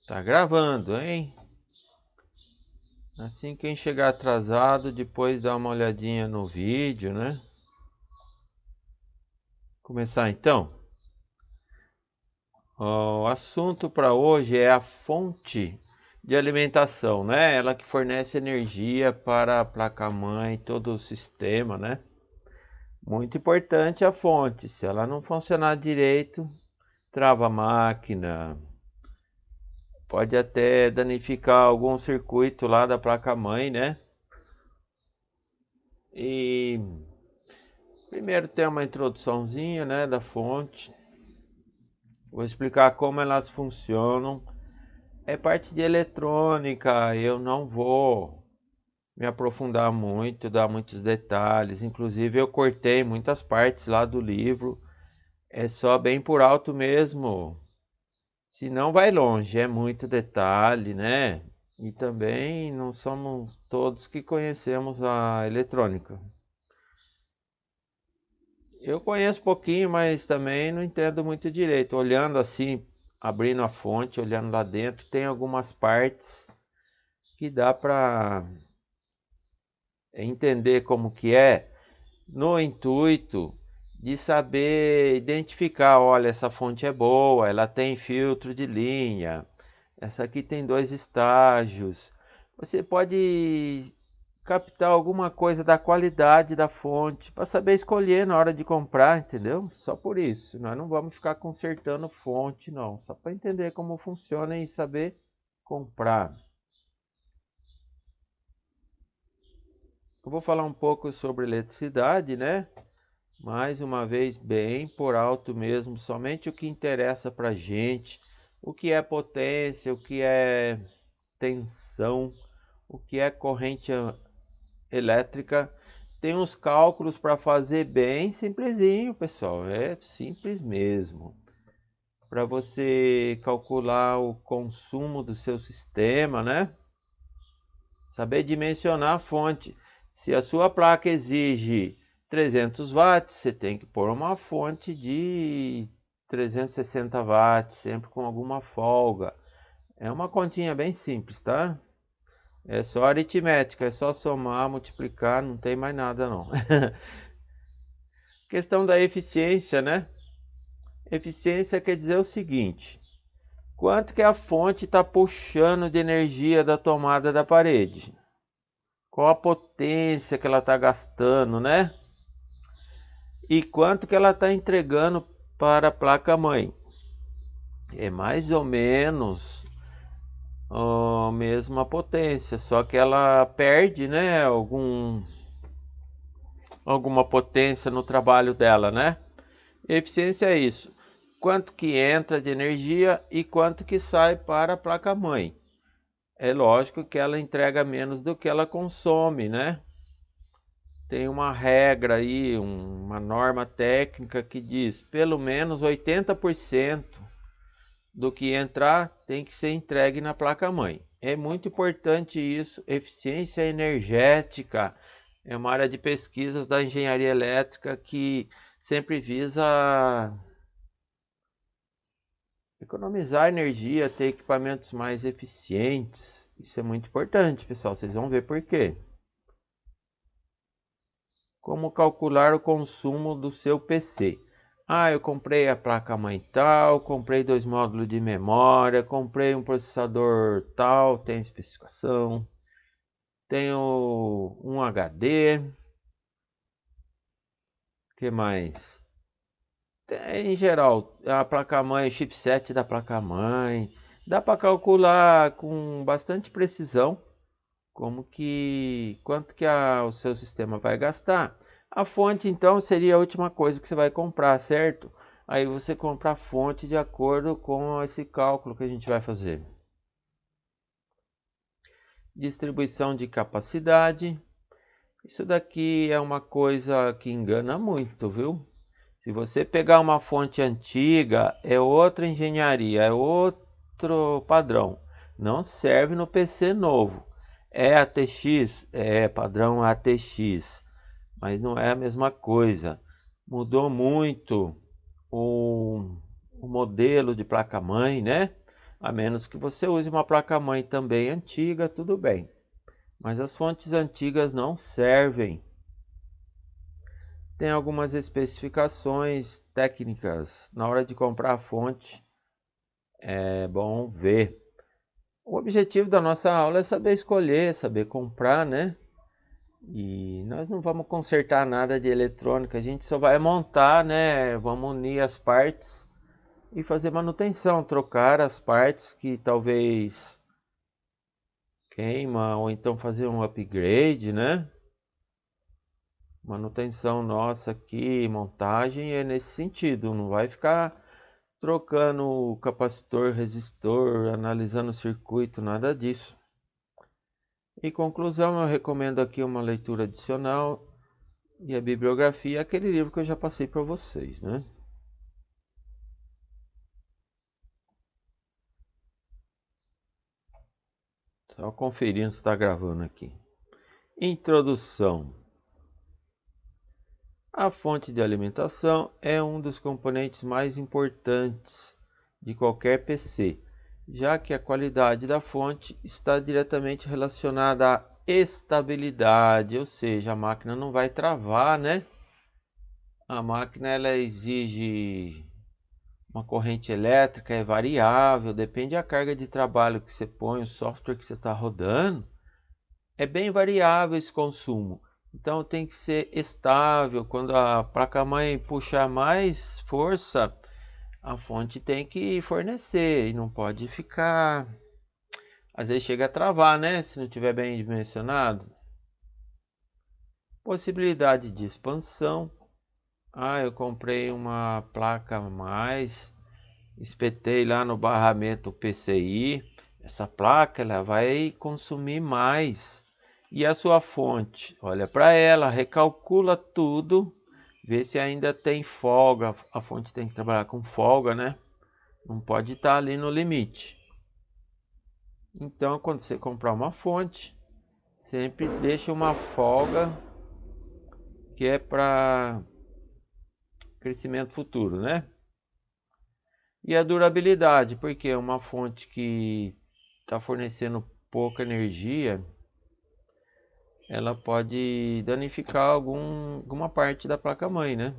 Tá gravando, hein? Assim, quem chegar atrasado, depois dá uma olhadinha no vídeo, né? Começar então. O assunto para hoje é a fonte de alimentação, né? Ela que fornece energia para a placa-mãe, todo o sistema, né? Muito importante a fonte. Se ela não funcionar direito, trava a máquina, pode até danificar algum circuito lá da placa-mãe, né? E primeiro tem uma introduçãozinha, né, da fonte. Vou explicar como elas funcionam. É parte de eletrônica, eu não vou me aprofundar muito, dar muitos detalhes. Inclusive eu cortei muitas partes lá do livro. É só bem por alto mesmo. Se não vai longe, é muito detalhe, né? E também não somos todos que conhecemos a eletrônica. Eu conheço pouquinho, mas também não entendo muito direito. Olhando assim, abrindo a fonte, olhando lá dentro, tem algumas partes que dá para entender como que é, no intuito de saber identificar, olha, essa fonte é boa, ela tem filtro de linha, essa aqui tem 2 estágios. Você pode captar alguma coisa da qualidade da fonte para saber escolher na hora de comprar, entendeu? Só por isso. Nós não vamos ficar consertando fonte, não. Só para entender como funciona e saber comprar. Eu vou falar um pouco sobre eletricidade, né? Mais uma vez, bem por alto mesmo, somente o que interessa para gente, o que é potência, o que é tensão, o que é corrente elétrica. Tem uns cálculos para fazer bem simplesinho, pessoal. É simples mesmo. Para você calcular o consumo do seu sistema, né? Saber dimensionar a fonte. Se a sua placa exige 300 watts, você tem que pôr uma fonte de 360 watts, sempre com alguma folga. É uma continha bem simples, tá? É só aritmética, é só somar, multiplicar, não tem mais nada não. Questão da eficiência, né? Eficiência quer dizer o seguinte: quanto que a fonte está puxando de energia da tomada da parede? Qual a potência que ela está gastando, né? E quanto que ela está entregando para a placa-mãe? É mais ou menos a mesma potência, só que ela perde, né, alguma potência no trabalho dela, né? Eficiência é isso. Quanto que entra de energia e quanto que sai para a placa-mãe. É lógico que ela entrega menos do que ela consome, né? Tem uma regra aí, uma norma técnica que diz pelo menos 80% do que entrar tem que ser entregue na placa-mãe. É muito importante isso. Eficiência energética é uma área de pesquisas da engenharia elétrica que sempre visa economizar energia, ter equipamentos mais eficientes. Isso é muito importante, pessoal. Vocês vão ver por quê. Como calcular o consumo do seu PC? Ah, eu comprei a placa-mãe tal, comprei 2 módulos de memória, comprei um processador tal, tem especificação, tenho um HD, que mais? Em geral, a placa-mãe, o chipset da placa-mãe, dá para calcular com bastante precisão quanto que o seu sistema vai gastar. A fonte então seria a última coisa que você vai comprar, certo? Aí você compra a fonte de acordo com esse cálculo que a gente vai fazer. Distribuição de capacidade. Isso daqui é uma coisa que engana muito, viu? Se você pegar uma fonte antiga, é outra engenharia, é outro padrão. Não serve no PC novo. É ATX? É padrão ATX, mas não é a mesma coisa. Mudou muito o modelo de placa-mãe, né? A menos que você use uma placa-mãe também antiga, tudo bem. Mas as fontes antigas não servem. Tem algumas especificações técnicas. Na hora de comprar a fonte, é bom ver. O objetivo da nossa aula é saber escolher, saber comprar, né? E nós não vamos consertar nada de eletrônica, a gente só vai montar, né? Vamos unir as partes e fazer manutenção, trocar as partes que talvez queima, ou então fazer um upgrade, né? Manutenção nossa aqui, montagem é nesse sentido, não vai ficar trocando capacitor, resistor, analisando o circuito, nada disso. Em conclusão, eu recomendo aqui uma leitura adicional e a bibliografia, aquele livro que eu já passei para vocês, né? Só conferindo se está gravando aqui. Introdução. A fonte de alimentação é um dos componentes mais importantes de qualquer PC, já que a qualidade da fonte está diretamente relacionada à estabilidade, ou seja, a máquina não vai travar, né? A máquina ela exige uma corrente elétrica, é variável, depende da carga de trabalho que você põe, o software que você está rodando, é bem variável esse consumo. Então tem que ser estável. Quando a placa-mãe puxar mais força, a fonte tem que fornecer e não pode ficar. Às vezes chega a travar, né? Se não tiver bem dimensionado. Possibilidade de expansão. Eu comprei uma placa a mais, espetei lá no barramento PCI. Essa placa ela vai consumir mais. E a sua fonte? Olha para ela, recalcula tudo, vê se ainda tem folga. A fonte tem que trabalhar com folga, né? Não pode estar ali no limite. Então, quando você comprar uma fonte, sempre deixa uma folga que é para crescimento futuro, né? E a durabilidade, porque uma fonte que está fornecendo pouca energia, ela pode danificar alguma parte da placa-mãe, né?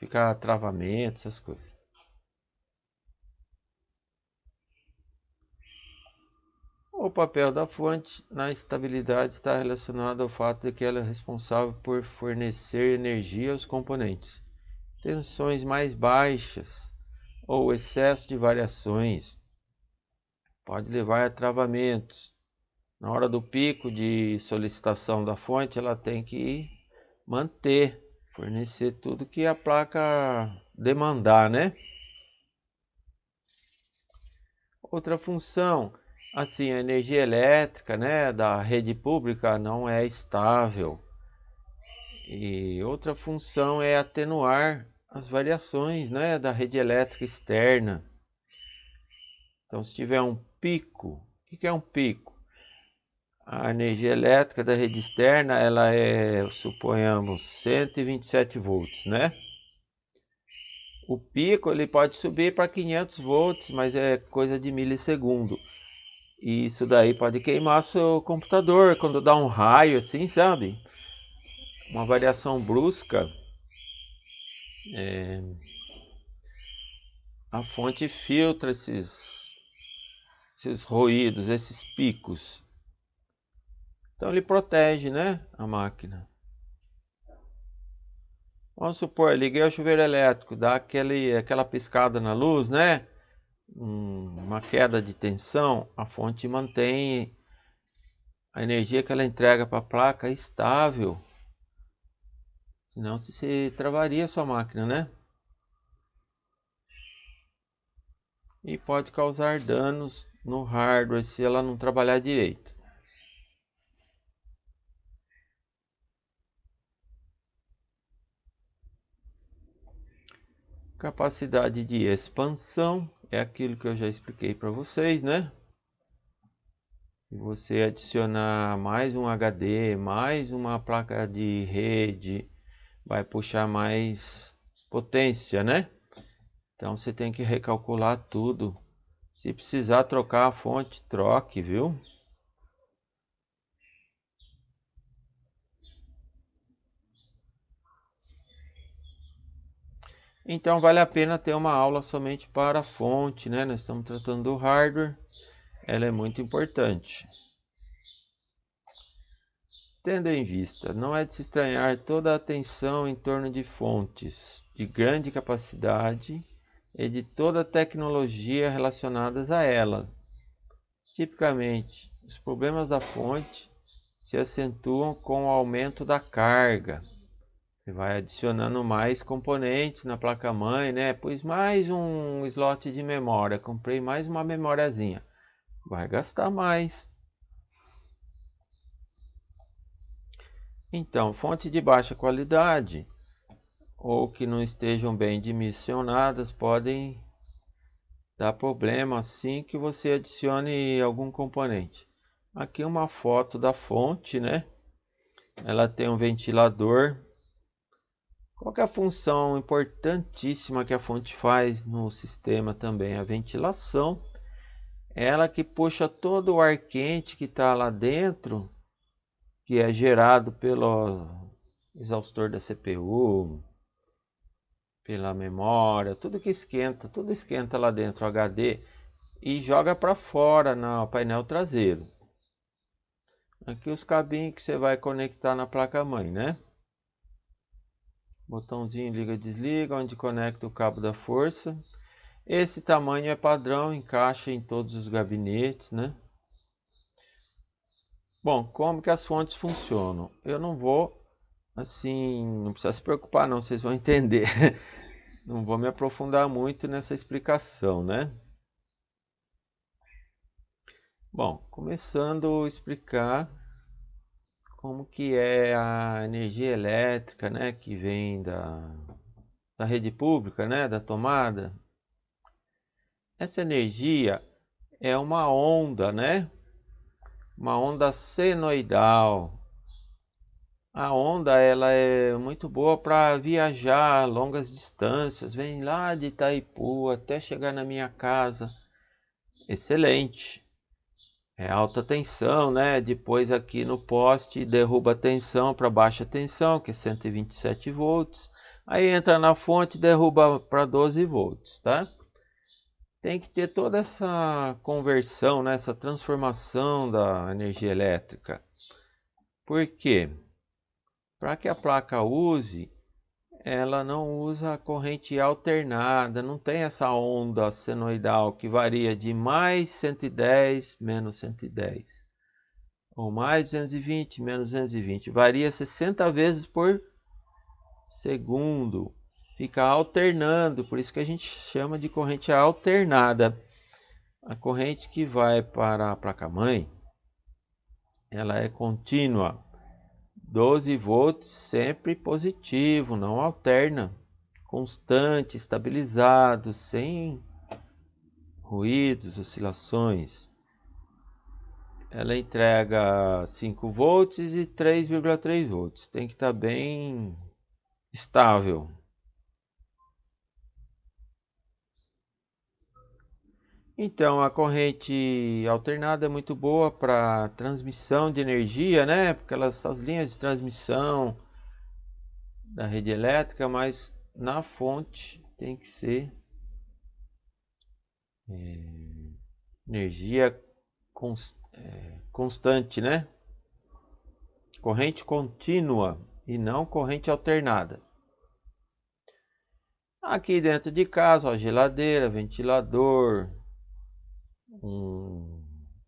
Ficar travamento, essas coisas. O papel da fonte na estabilidade está relacionado ao fato de que ela é responsável por fornecer energia aos componentes. Tensões mais baixas ou excesso de variações pode levar a travamentos. Na hora do pico de solicitação da fonte, ela tem que manter, fornecer tudo que a placa demandar, né? Outra função, assim, a energia elétrica, né, da rede pública não é estável. E outra função é atenuar as variações, né, da rede elétrica externa. Então, se tiver um pico, o que é um pico? A energia elétrica da rede externa, ela é, suponhamos, 127 volts, né? O pico ele pode subir para 500 volts, mas é coisa de milissegundo. E isso daí pode queimar seu computador quando dá um raio assim, sabe? Uma variação brusca. A fonte filtra esses ruídos, esses picos. Então ele protege, né, a máquina. Vamos supor, liguei o chuveiro elétrico, dá aquela piscada na luz, né? Uma queda de tensão, a fonte mantém a energia que ela entrega para a placa estável. Senão você travaria a sua máquina, né? E pode causar danos no hardware se ela não trabalhar direito. Capacidade de expansão é aquilo que eu já expliquei para vocês, né? Se você adicionar mais um HD, mais uma placa de rede, vai puxar mais potência, né? Então você tem que recalcular tudo. Se precisar trocar a fonte, troque, viu? Então vale a pena ter uma aula somente para a fonte, né? Nós estamos tratando do hardware, ela é muito importante. Tendo em vista, não é de se estranhar toda a atenção em torno de fontes de grande capacidade e de toda a tecnologia relacionadas a ela. Tipicamente, os problemas da fonte se acentuam com o aumento da carga. Você vai adicionando mais componentes na placa-mãe, né? Pus mais um slot de memória, comprei mais uma memóriazinha. Vai gastar mais. Então, fontes de baixa qualidade ou que não estejam bem dimensionadas podem dar problema assim que você adicione algum componente. Aqui uma foto da fonte, né? Ela tem um ventilador. Qual que é a função importantíssima que a fonte faz no sistema também? A ventilação. Ela que puxa todo o ar quente que está lá dentro, que é gerado pelo exaustor da CPU, pela memória, tudo esquenta lá dentro, o HD, e joga para fora no painel traseiro. Aqui os cabinhos que você vai conectar na placa-mãe, né? Botãozinho liga e desliga, onde conecta o cabo da força. Esse tamanho é padrão, encaixa em todos os gabinetes, né? Bom, como que as fontes funcionam? Eu não vou, assim, não precisa se preocupar não, vocês vão entender. Não vou me aprofundar muito nessa explicação, né? Bom, começando a explicar como que é a energia elétrica, né, que vem da rede pública, né, da tomada. Essa energia é uma onda, né? Uma onda senoidal. A onda ela é muito boa para viajar longas distâncias, vem lá de Itaipu até chegar na minha casa. Excelente. É alta tensão, né? Depois aqui no poste derruba a tensão para baixa tensão, que é 127 volts. Aí entra na fonte e derruba para 12 volts, tá? Tem que ter toda essa conversão, né? Essa transformação da energia elétrica. Por quê? Para que a placa use, ela não usa a corrente alternada, não tem essa onda senoidal que varia de mais 110, menos 110, ou mais 220, menos 220, varia 60 vezes por segundo, fica alternando, por isso que a gente chama de corrente alternada. A corrente que vai para a placa-mãe, ela é contínua, 12 volts sempre positivo, não alterna, constante, estabilizado, sem ruídos, oscilações. Ela entrega 5 volts e 3,3 volts, tem que estar bem estável. Então a corrente alternada é muito boa para transmissão de energia, né? Porque as linhas de transmissão da rede elétrica, mas na fonte tem que ser energia constante, né? Corrente contínua e não corrente alternada. Aqui dentro de casa, ó, geladeira, ventilador,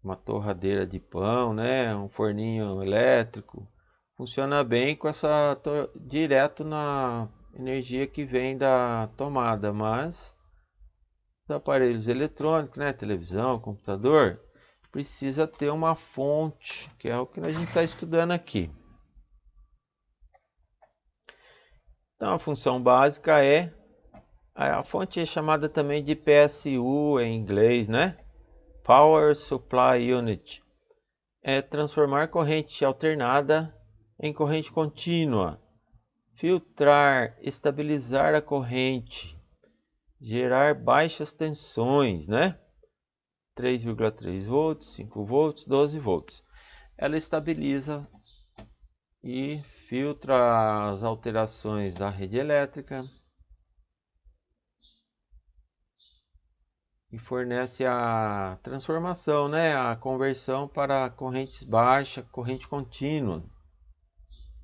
uma torradeira de pão, né? Um forninho elétrico. Funciona bem com essa direto na energia que vem da tomada, mas os aparelhos eletrônicos, né? Televisão, computador, precisa ter uma fonte, que é o que a gente está estudando aqui. Então a função básica é, a fonte é chamada também de PSU em inglês, né? Power Supply Unit. É transformar corrente alternada em corrente contínua, filtrar, estabilizar a corrente, gerar baixas tensões, né? 3,3 volts, 5 volts, 12 volts. Ela estabiliza e filtra as alterações da rede elétrica e fornece a transformação, né, a conversão para correntes baixas, corrente contínua,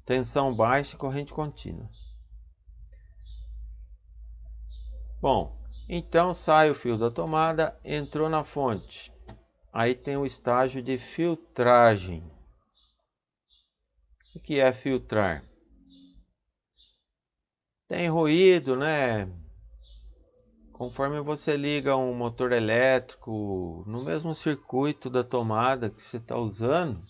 tensão baixa e corrente contínua. Bom, então sai o fio da tomada, entrou na fonte. Aí tem o estágio de filtragem. O que é filtrar? Tem ruído, né? Conforme você liga um motor elétrico no mesmo circuito da tomada que você está usando,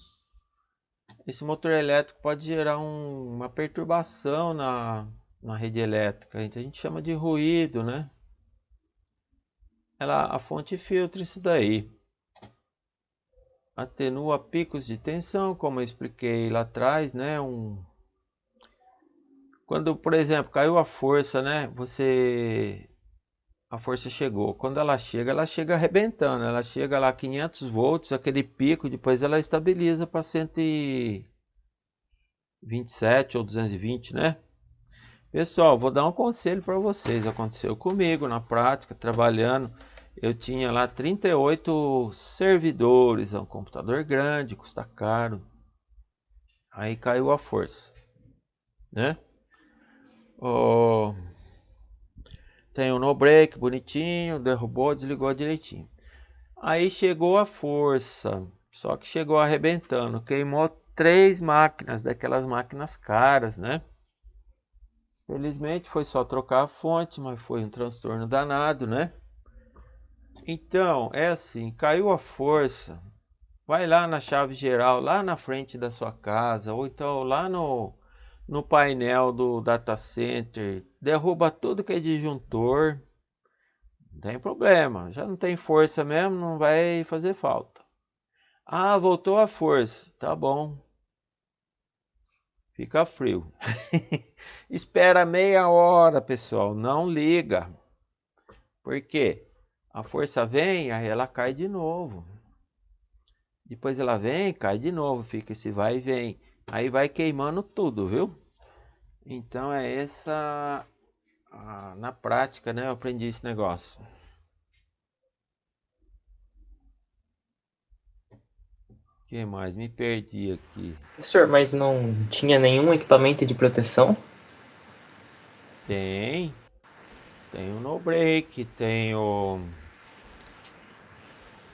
esse motor elétrico pode gerar uma perturbação na rede elétrica. Então a gente chama de ruído, né? A fonte filtra isso daí. Atenua picos de tensão, como eu expliquei lá atrás, né? Quando, por exemplo, caiu a força, né? A força chegou. Quando ela chega arrebentando. Ela chega lá a 500 volts, aquele pico, depois ela estabiliza para 127 ou 220, né? Pessoal, vou dar um conselho para vocês. Aconteceu comigo na prática, trabalhando. Eu tinha lá 38 servidores, é um computador grande, custa caro. Aí caiu a força, né? Tem um no break bonitinho, derrubou, desligou direitinho. Aí chegou a força, só que chegou arrebentando, queimou 3 máquinas, daquelas máquinas caras, né? Felizmente foi só trocar a fonte, mas foi um transtorno danado, né? Então, é assim, caiu a força, vai lá na chave geral, lá na frente da sua casa, ou então lá no painel do data center, derruba tudo que é disjuntor, não tem problema, já não tem força mesmo, não vai fazer falta. Ah, voltou a força, tá bom, fica frio. Espera meia hora, pessoal, não liga, porque a força vem, aí ela cai de novo. Depois ela vem, cai de novo, fica esse vai e vem. Aí vai queimando tudo, viu? Então é essa... na prática, né? Eu aprendi esse negócio. O que mais? Me perdi aqui. Professor, mas não tinha nenhum equipamento de proteção? Tem o no break, tem o...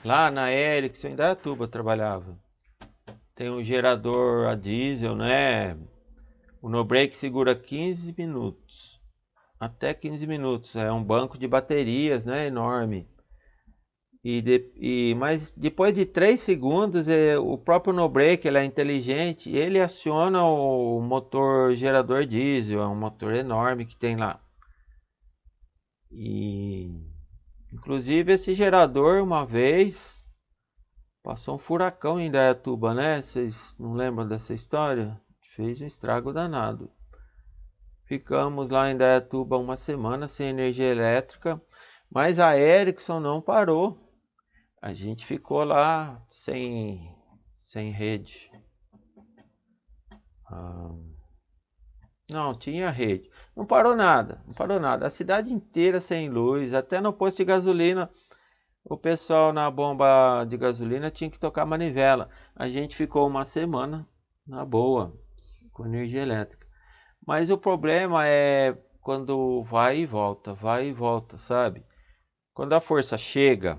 Lá na Ericsson, em Indaiatuba eu trabalhava. Tem um gerador a diesel, né? O no break segura 15 minutos. Até 15 minutos. É um banco de baterias, né? Enorme. Mas depois de 3 segundos, o próprio no break, ele é inteligente, ele aciona o motor gerador diesel, é um motor enorme que tem lá. E inclusive esse gerador, uma vez, passou um furacão em Indaiatuba, né? Vocês não lembram dessa história? Fez um estrago danado. Ficamos lá em Indaiatuba uma semana sem energia elétrica, mas a Ericsson não parou. A gente ficou lá sem rede. Não, tinha rede. Não parou nada, não parou nada. A cidade inteira sem luz, até no posto de gasolina, o pessoal na bomba de gasolina tinha que tocar manivela. A gente ficou uma semana na boa, com energia elétrica. Mas o problema é quando vai e volta, sabe? Quando a força chega,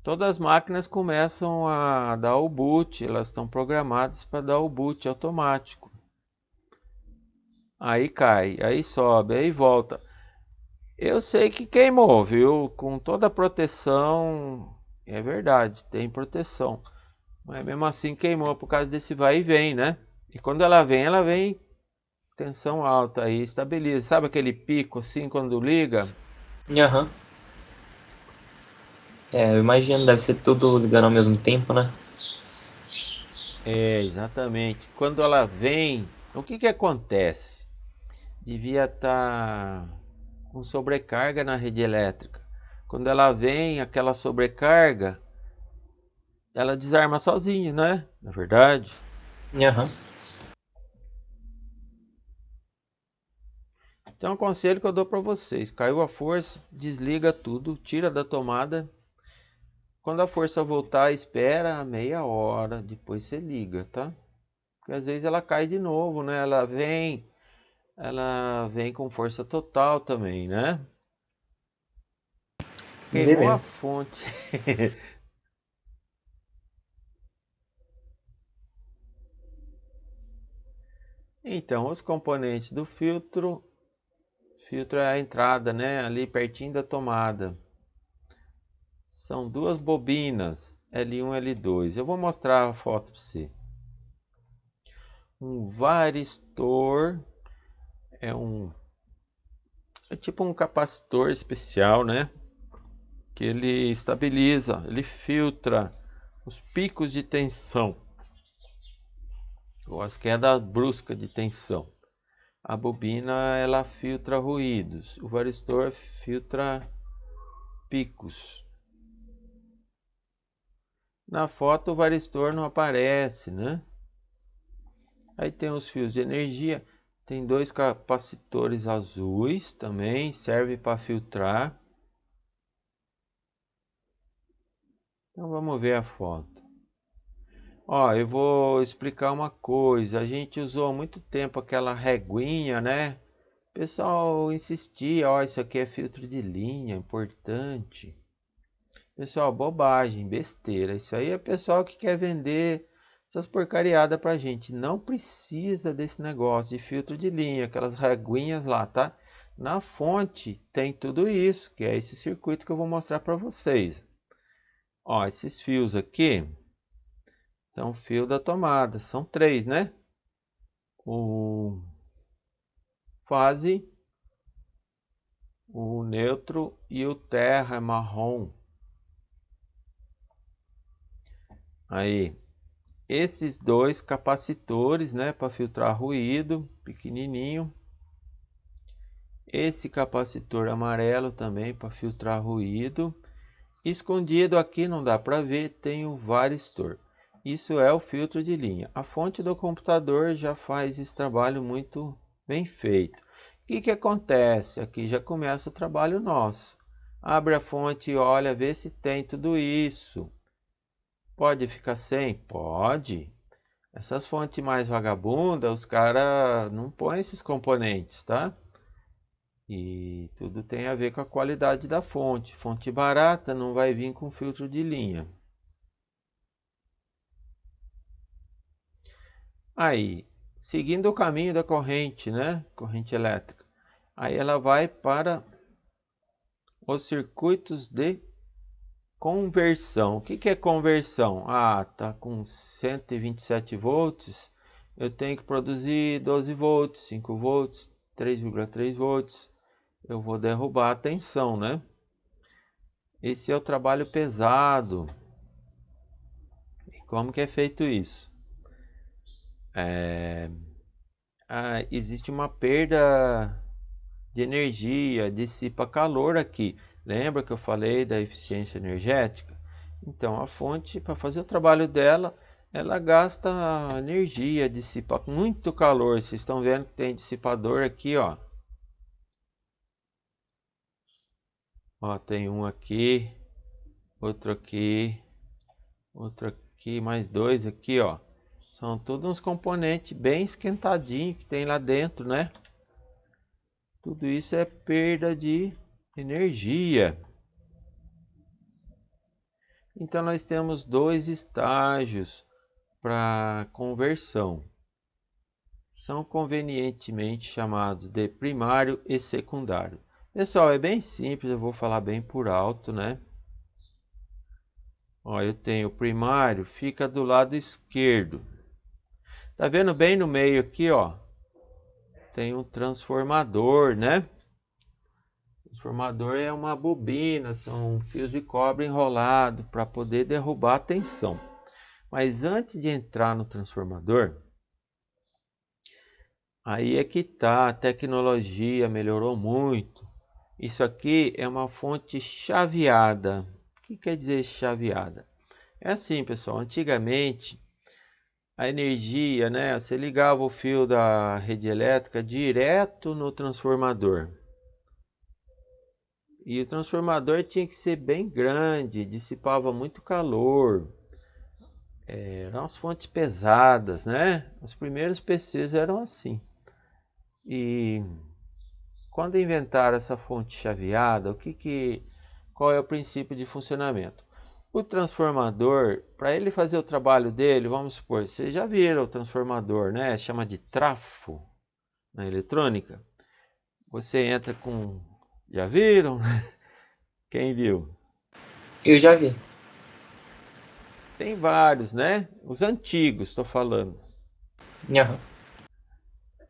todas as máquinas começam a dar o boot, elas estão programadas para dar o boot automático. Aí cai, aí sobe, aí volta. Eu sei que queimou, viu? Com toda a proteção, é verdade, tem proteção. Mas mesmo assim queimou por causa desse vai e vem, né? E quando ela vem tensão alta, aí estabiliza. Sabe aquele pico assim quando liga? Aham. Eu imagino, deve ser tudo ligando ao mesmo tempo, né? É, exatamente. Quando ela vem, o que que acontece? Devia estar com sobrecarga na rede elétrica. Quando ela vem, aquela sobrecarga, ela desarma sozinha, né? Na verdade. Aham. Então, o conselho que eu dou para vocês: caiu a força, desliga tudo, tira da tomada. Quando a força voltar, espera meia hora, depois você liga, tá? Porque às vezes ela cai de novo, né? Ela vem com força total também, né? Queimou a Beleza. fonte. Então, os componentes do filtro é a entrada, né? Ali pertinho da tomada. São duas bobinas, L1 e L2. Eu vou mostrar a foto para você. Um varistor é tipo um capacitor especial, né? Que ele estabiliza, ele filtra os picos de tensão ou as quedas bruscas de tensão. A bobina ela filtra ruídos, o varistor filtra picos. Na foto o varistor não aparece, né? Aí tem os fios de energia, tem dois capacitores azuis também, serve para filtrar. Então vamos ver a foto. Ó, eu vou explicar uma coisa. A gente usou há muito tempo aquela reguinha, né? O pessoal insistia, ó, isso aqui é filtro de linha, importante. Pessoal, bobagem, besteira. Isso aí é pessoal que quer vender essas porcariadas pra gente. Não precisa desse negócio de filtro de linha, aquelas reguinhas lá, tá? Na fonte tem tudo isso, que é esse circuito que eu vou mostrar para vocês. Ó, esses fios aqui são fio da tomada, são três, né? O fase, o neutro e o terra marrom. Aí, esses dois capacitores, né, para filtrar ruído, pequenininho. Esse capacitor amarelo também para filtrar ruído. Escondido aqui não dá para ver, tem o varistor. Isso é o filtro de linha. A fonte do computador já faz esse trabalho muito bem feito. O que acontece? Aqui já começa o trabalho nosso. Abre a fonte, olha, vê se tem tudo isso. Pode ficar sem? Pode. Essas fontes mais vagabundas, os caras não põem esses componentes, tá? E tudo tem a ver com a qualidade da fonte. Fonte barata não vai vir com filtro de linha. Aí, seguindo o caminho da corrente, né? Corrente elétrica. Aí ela vai para os circuitos de conversão. O que é conversão? Ah, tá com 127 volts. Eu tenho que produzir 12 volts, 5 volts, 3,3 volts. Eu vou derrubar a tensão, né? Esse é o trabalho pesado. E como que é feito isso? Existe uma perda de energia, dissipa calor aqui. Lembra que eu falei da eficiência energética? Então a fonte, para fazer o trabalho dela, ela gasta energia, dissipa muito calor. Vocês estão vendo que tem dissipador aqui, ó. Ó, tem um aqui, outro aqui, outro aqui, mais dois aqui, ó. São todos uns componentes bem esquentadinhos que tem lá dentro, né? Tudo isso é perda de energia. Então nós temos dois estágios para conversão. São convenientemente chamados de primário e secundário. Pessoal, é bem simples, eu vou falar bem por alto, né? Ó, eu tenho o primário, fica do lado esquerdo. Tá vendo bem no meio aqui, ó? Tem um transformador, né? Transformador é uma bobina, são fios de cobre enrolado para poder derrubar a tensão. Mas antes de entrar no transformador, aí é que tá, a tecnologia melhorou muito. Isso aqui é uma fonte chaveada. O que quer dizer chaveada? É assim, pessoal, antigamente a energia, né, você ligava o fio da rede elétrica direto no transformador. E o transformador tinha que ser bem grande, dissipava muito calor. Eram as fontes pesadas, né? Os primeiros PCs eram assim. E quando inventaram essa fonte chaveada, qual é o princípio de funcionamento? O transformador, para ele fazer o trabalho dele, vamos supor, vocês já viram o transformador, né? Chama de trafo na eletrônica. Você entra com... Já viram? Quem viu? Eu já vi. Tem vários, né? Os antigos, estou falando. Aham.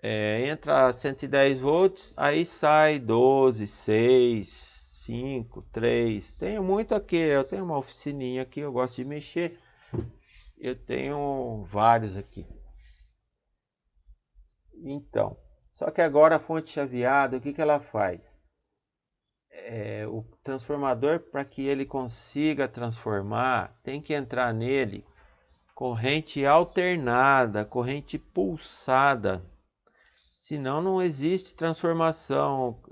Entra 110 volts, aí sai 12, 6, 5, 3. Tenho muito aqui, eu tenho uma oficininha aqui, eu gosto de mexer. Eu tenho vários aqui. Então, só que agora a fonte chaveada, o que ela faz? O transformador, para que ele consiga transformar, tem que entrar nele corrente alternada, corrente pulsada. Senão não existe transformação.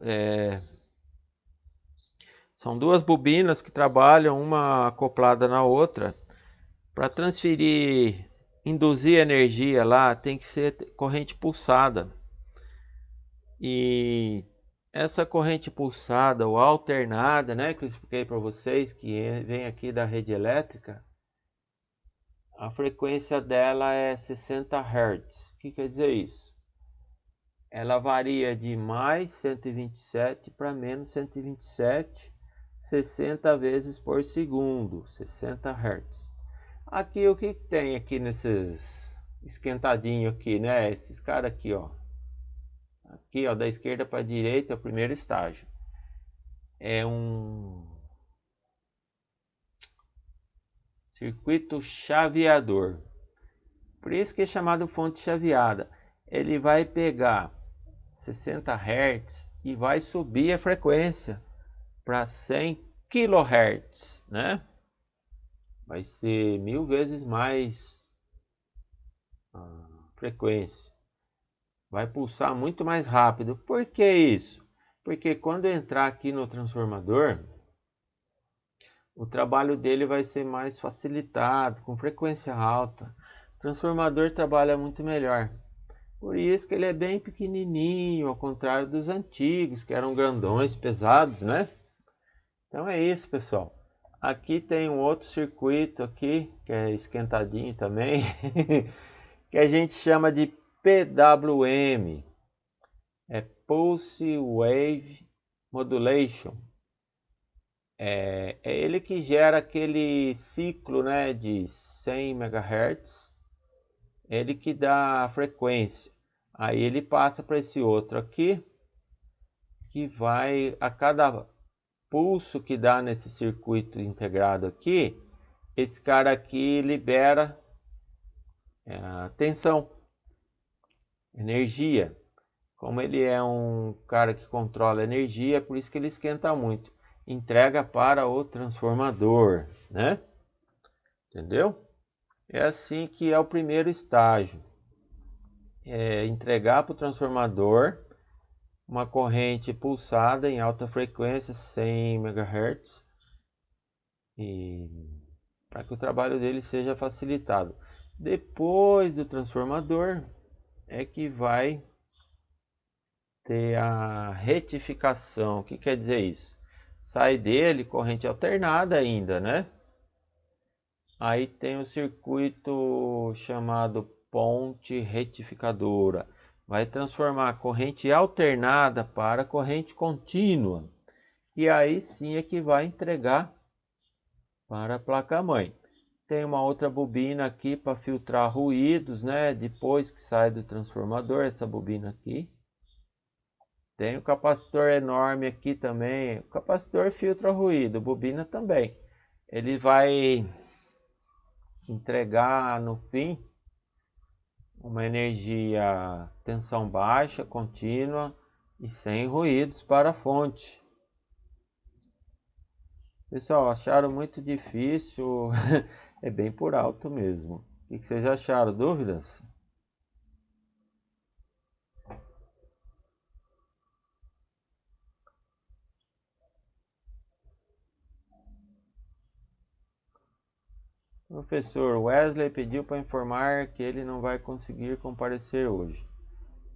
São duas bobinas que trabalham uma acoplada na outra. Para transferir, induzir energia lá, tem que ser corrente pulsada. E essa corrente pulsada ou alternada, né, que eu expliquei para vocês, que vem aqui da rede elétrica, a frequência dela é 60 Hz. O que quer dizer isso? Ela varia de mais 127 para menos 127, 60 vezes por segundo, 60 Hz. Aqui o que tem aqui nesses esquentadinhos aqui, né? Esses caras aqui, ó. Aqui, ó, da esquerda para a direita é o primeiro estágio. É um circuito chaveador. Por isso que é chamado fonte chaveada. Ele vai pegar 60 Hz e vai subir a frequência para 100 kHz, né? Vai ser 1000 vezes mais a frequência. Vai pulsar muito mais rápido. Por que isso? Porque quando entrar aqui no transformador, o trabalho dele vai ser mais facilitado, com frequência alta. O transformador trabalha muito melhor. Por isso que ele é bem pequenininho, ao contrário dos antigos, que eram grandões, pesados, né? Então é isso, pessoal. Aqui tem um outro circuito aqui, que é esquentadinho também, que a gente chama de PWM. É Pulse Wave Modulation. É ele que gera aquele ciclo, né, de 100 MHz. Ele que dá a frequência. Aí ele passa para esse outro aqui, que vai a cada pulso que dá nesse circuito integrado aqui, esse cara aqui libera tensão, energia. Como ele é um cara que controla energia, por isso que ele esquenta muito. Entrega para o transformador, né? Entendeu? É assim que é o primeiro estágio. É entregar para o transformador uma corrente pulsada em alta frequência, 100 MHz, e para que o trabalho dele seja facilitado. Depois do transformador é que vai ter a retificação. O que quer dizer isso? Sai dele corrente alternada ainda, né? Aí tem o circuito chamado ponte retificadora. Vai transformar a corrente alternada para corrente contínua. E aí sim é que vai entregar para a placa-mãe. Tem uma outra bobina aqui para filtrar ruídos, né? Depois que sai do transformador, essa bobina aqui. Tem o capacitor enorme aqui também. O capacitor filtra ruído, bobina também. Ele vai entregar no fim uma energia tensão baixa, contínua e sem ruídos para a fonte. Pessoal, acharam muito difícil? É bem por alto mesmo. O que vocês acharam? Dúvidas? Professor Wesley pediu para informar que ele não vai conseguir comparecer hoje.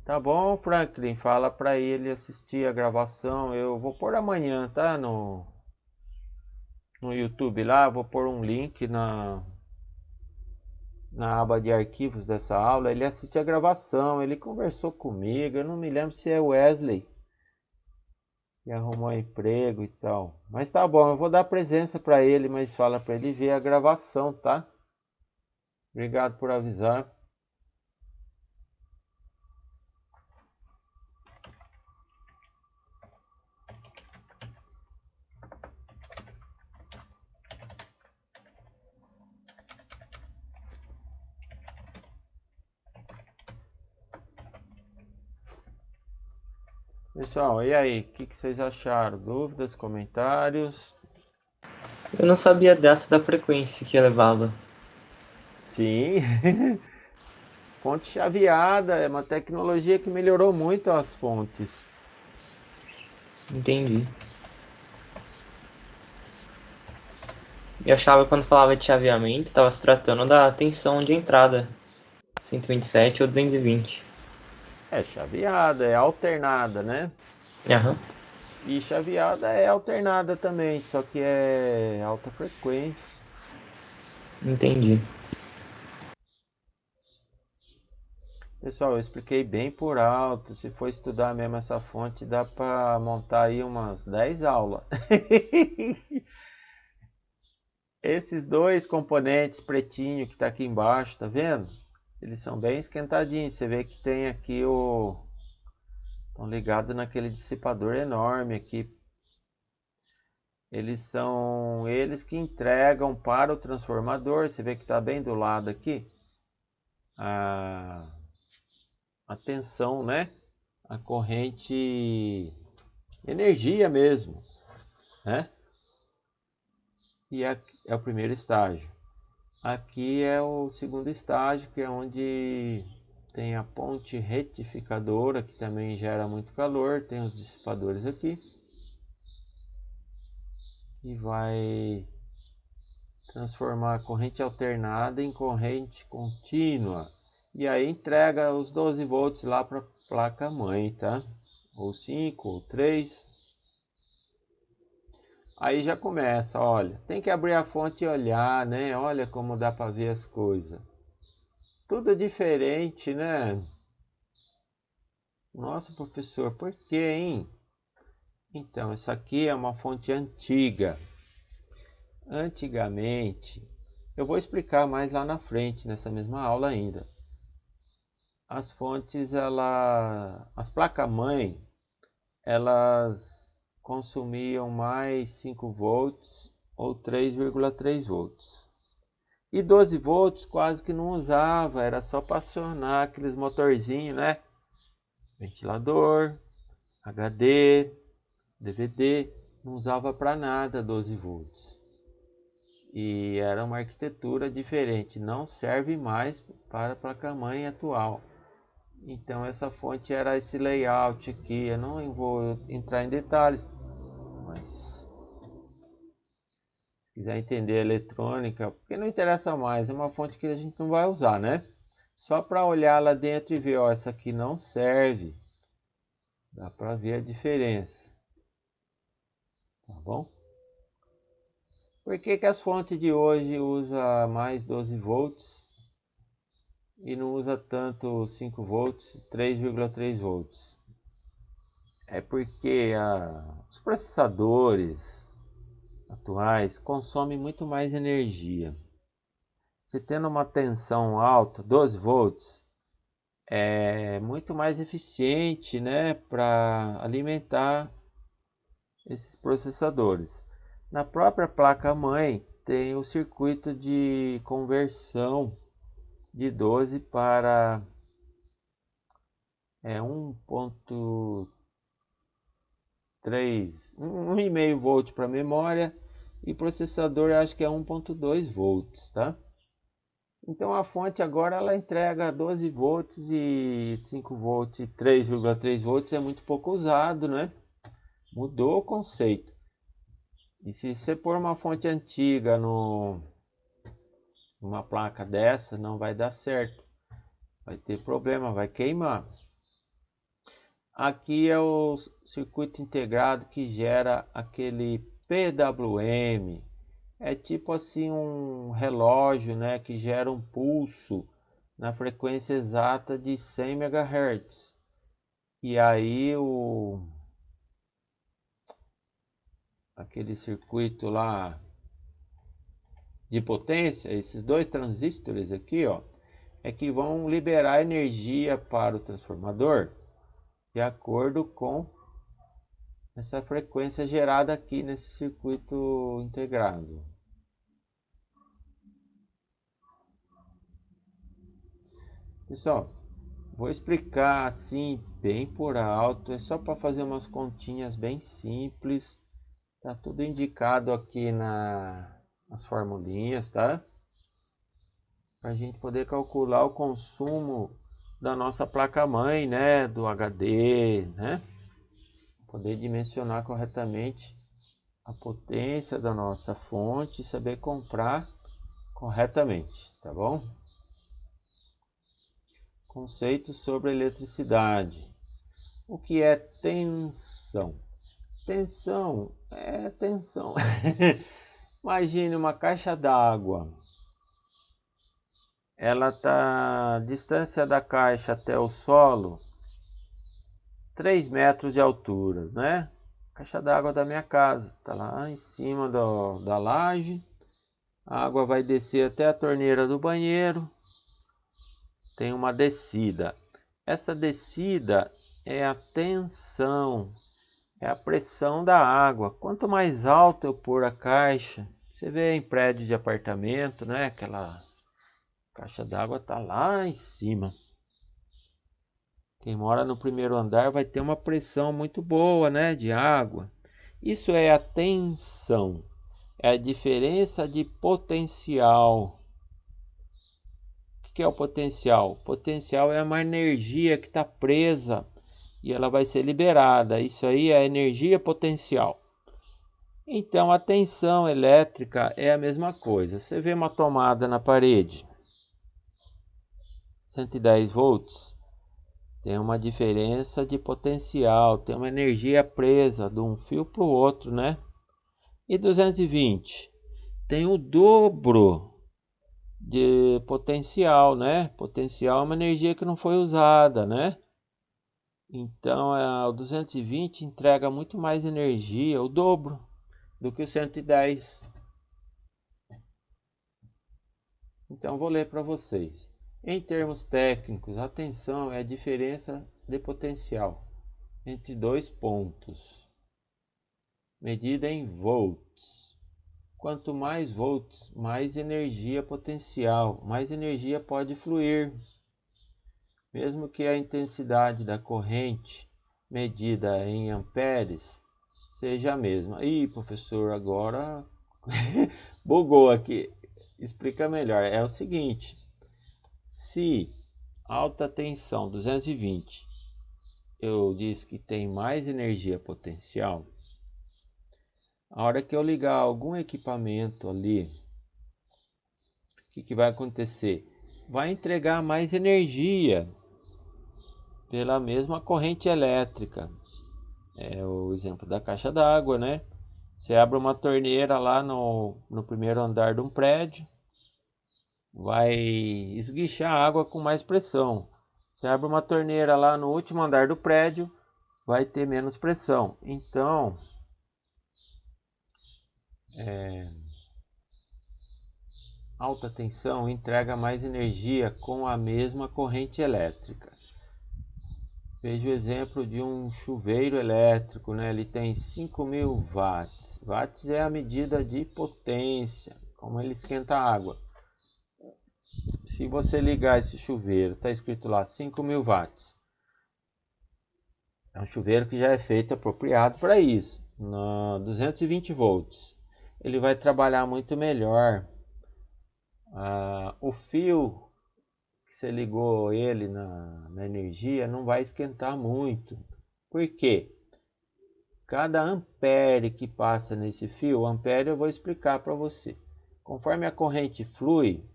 Tá bom, Franklin, fala para ele assistir a gravação. Eu vou pôr amanhã, tá? No YouTube lá, vou pôr um link na aba de arquivos dessa aula. Ele assiste a gravação, ele conversou comigo. Eu não me lembro se é Wesley que arrumou emprego e tal. Mas tá bom, eu vou dar presença para ele, mas fala para ele ver a gravação, tá? Obrigado por avisar. Pessoal, e aí? O que vocês acharam? Dúvidas, comentários? Eu não sabia dessa da frequência que levava. Sim, fonte chaveada é uma tecnologia que melhorou muito as fontes. Entendi. Eu achava que quando falava de chaveamento, estava se tratando da tensão de entrada, 127 ou 220. É chaveada, é alternada, né? Aham, E chaveada é alternada também, só que é alta frequência. entendi. Pessoal, eu expliquei bem por alto. Se for estudar mesmo essa fonte, dá para montar aí umas 10 aulas. Esses dois componentes pretinho que está aqui embaixo, tá vendo? Eles são bem esquentadinhos. Você vê que tem aqui o... Estão ligados naquele dissipador enorme aqui. Eles são eles que entregam para o transformador. Você vê que está bem do lado aqui. A tensão, né? A corrente energia mesmo, né? E aqui é o primeiro estágio. Aqui é o segundo estágio, que é onde tem a ponte retificadora, que também gera muito calor. Tem os dissipadores aqui. E vai transformar a corrente alternada em corrente contínua. E aí entrega os 12 volts lá para a placa mãe, tá? Ou 5 ou 3. Aí já começa, olha, tem que abrir a fonte e olhar, né? Olha como dá para ver as coisas. Tudo diferente, né? Nossa, professor, por quê, hein? Então, essa aqui é uma fonte antiga. Antigamente, eu vou explicar mais lá na frente, nessa mesma aula ainda. As fontes, as placas-mãe, elas consumiam mais 5 volts ou 3,3 volts. E 12 volts quase que não usava, era só para acionar aqueles motorzinhos, né? Ventilador, HD, DVD, não usava para nada 12 volts. E era uma arquitetura diferente, não serve mais para a placa-mãe atual. Então essa fonte era esse layout aqui. Eu não vou entrar em detalhes, mas se quiser entender a eletrônica, porque não interessa mais, é uma fonte que a gente não vai usar, né? Só para olhar lá dentro e ver, ó, essa aqui não serve. Dá para ver a diferença, tá bom? Por que que as fontes de hoje usam mais 12 volts e não usa tanto 5 volts, 3,3 volts? É porque os processadores atuais consomem muito mais energia. Você tendo uma tensão alta, 12 volts, é muito mais eficiente, né, para alimentar esses processadores. Na própria placa-mãe tem o circuito de conversão de 12 para 1,3, 1,5 volt para memória e processador eu acho que é 1.2 volts, tá? Então a fonte agora ela entrega 12 volts e 5 volts e 3,3 volts é muito pouco usado, né? Mudou o conceito. E se você pôr uma fonte antiga numa placa dessa, não vai dar certo. Vai ter problema, vai queimar. Aqui é o circuito integrado que gera aquele PWM. É tipo assim um relógio, né, que gera um pulso na frequência exata de 100 MHz. E aí aquele circuito lá de potência, esses dois transistores aqui, ó, é que vão liberar energia para o transformador de acordo com essa frequência gerada aqui nesse circuito integrado. Pessoal, vou explicar assim bem por alto, é só para fazer umas continhas bem simples. Tá tudo indicado aqui nas formulinhas, tá? Para a gente poder calcular o consumo da nossa placa-mãe, né? Do HD, né? Poder dimensionar corretamente a potência da nossa fonte e saber comprar corretamente, tá bom? Conceitos sobre eletricidade. O que é tensão? Tensão é tensão. Imagine uma caixa d'água. Ela está a distância da caixa até o solo 3 metros de altura, né? Caixa d'água da minha casa está lá em cima da laje. A água vai descer até a torneira do banheiro. Tem uma descida. Essa descida é a tensão, é a pressão da água. Quanto mais alto eu pôr a caixa, você vê em prédio de apartamento, né? Aquela caixa d'água tá lá em cima. Quem mora no primeiro andar vai ter uma pressão muito boa, né, de água. Isso é a tensão, é a diferença de potencial. O que é o potencial? O potencial é uma energia que está presa e ela vai ser liberada. Isso aí é energia potencial. Então a tensão elétrica é a mesma coisa. Você vê uma tomada na parede, 110 volts, tem uma diferença de potencial, tem uma energia presa de um fio para o outro, né? E 220 tem o dobro de potencial, né? Potencial é uma energia que não foi usada, né? Então o 220 entrega muito mais energia, o dobro, do que o 110. Então vou ler para vocês. Em termos técnicos, a tensão é a diferença de potencial entre dois pontos, medida em volts. Quanto mais volts, mais energia potencial, mais energia pode fluir. Mesmo que a intensidade da corrente medida em amperes seja a mesma. Ih, professor, agora bugou aqui. Explica melhor. É o seguinte, se alta tensão 220 eu disse que tem mais energia potencial, a hora que eu ligar algum equipamento ali, o que vai acontecer? Vai entregar mais energia pela mesma corrente elétrica. É o exemplo da caixa d'água, né? Você abre uma torneira lá no primeiro andar de um prédio, vai esguichar água com mais pressão. Você abre uma torneira lá no último andar do prédio, vai ter menos pressão. Então, alta tensão entrega mais energia com a mesma corrente elétrica. Veja o exemplo de um chuveiro elétrico, né? Ele tem 5.000 watts. Watts é a medida de potência, como ele esquenta a água. Se você ligar esse chuveiro, está escrito lá 5.000 watts. É um chuveiro que já é feito apropriado para isso, 220 volts. ele vai trabalhar muito melhor. O fio que você ligou ele na energia não vai esquentar muito. Por quê? Cada ampere que passa nesse fio, ampere eu vou explicar para você. Conforme a corrente flui,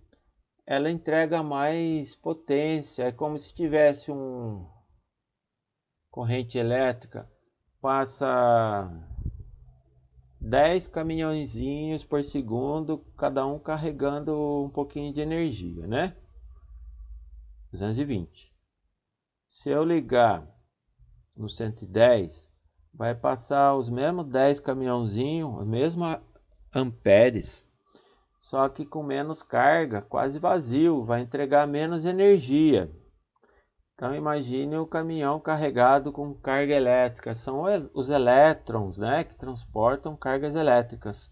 ela entrega mais potência. É como se tivesse uma corrente elétrica, passa 10 caminhõezinhos por segundo, cada um carregando um pouquinho de energia, né? 220. Se eu ligar no 110, vai passar os mesmos 10 caminhãozinhos, os mesmos amperes, só que com menos carga, quase vazio, vai entregar menos energia. Então imagine o caminhão carregado com carga elétrica, são os elétrons, né, que transportam cargas elétricas.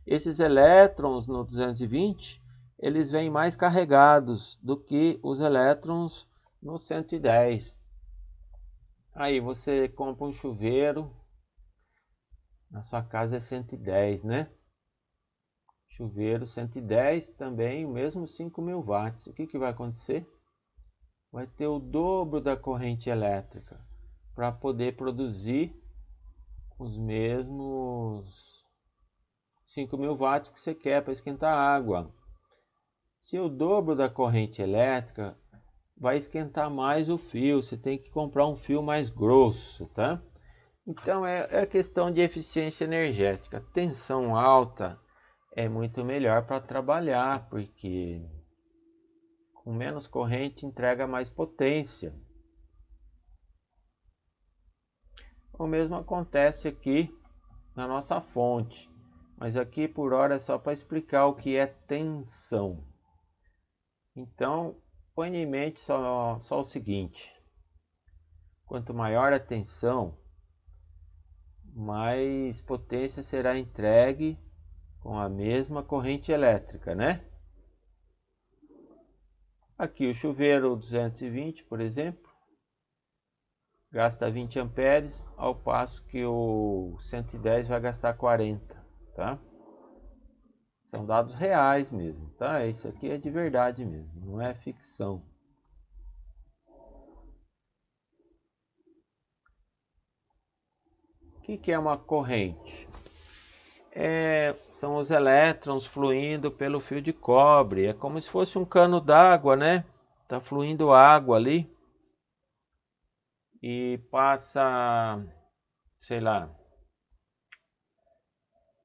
Esses elétrons no 220, eles vêm mais carregados do que os elétrons no 110. Aí você compra um chuveiro, na sua casa é 110, né? Chuveiro 110 também, o mesmo 5.000 watts. O que vai acontecer? Vai ter o dobro da corrente elétrica para poder produzir os mesmos 5.000 watts que você quer para esquentar água. Se o dobro da corrente elétrica, vai esquentar mais o fio, você tem que comprar um fio mais grosso, tá? Então é questão de eficiência energética. Tensão alta é muito melhor para trabalhar, porque com menos corrente entrega mais potência. O mesmo acontece aqui na nossa fonte, mas aqui por hora é só para explicar o que é tensão. Então, ponha em mente só o seguinte: quanto maior a tensão, mais potência será entregue com a mesma corrente elétrica, né? Aqui o chuveiro 220, por exemplo, gasta 20 amperes, ao passo que o 110 vai gastar 40, tá? São dados reais mesmo, tá? Isso aqui é de verdade mesmo, não é ficção. O que é uma corrente? São os elétrons fluindo pelo fio de cobre. É como se fosse um cano d'água, né? Tá fluindo água ali e passa, sei lá,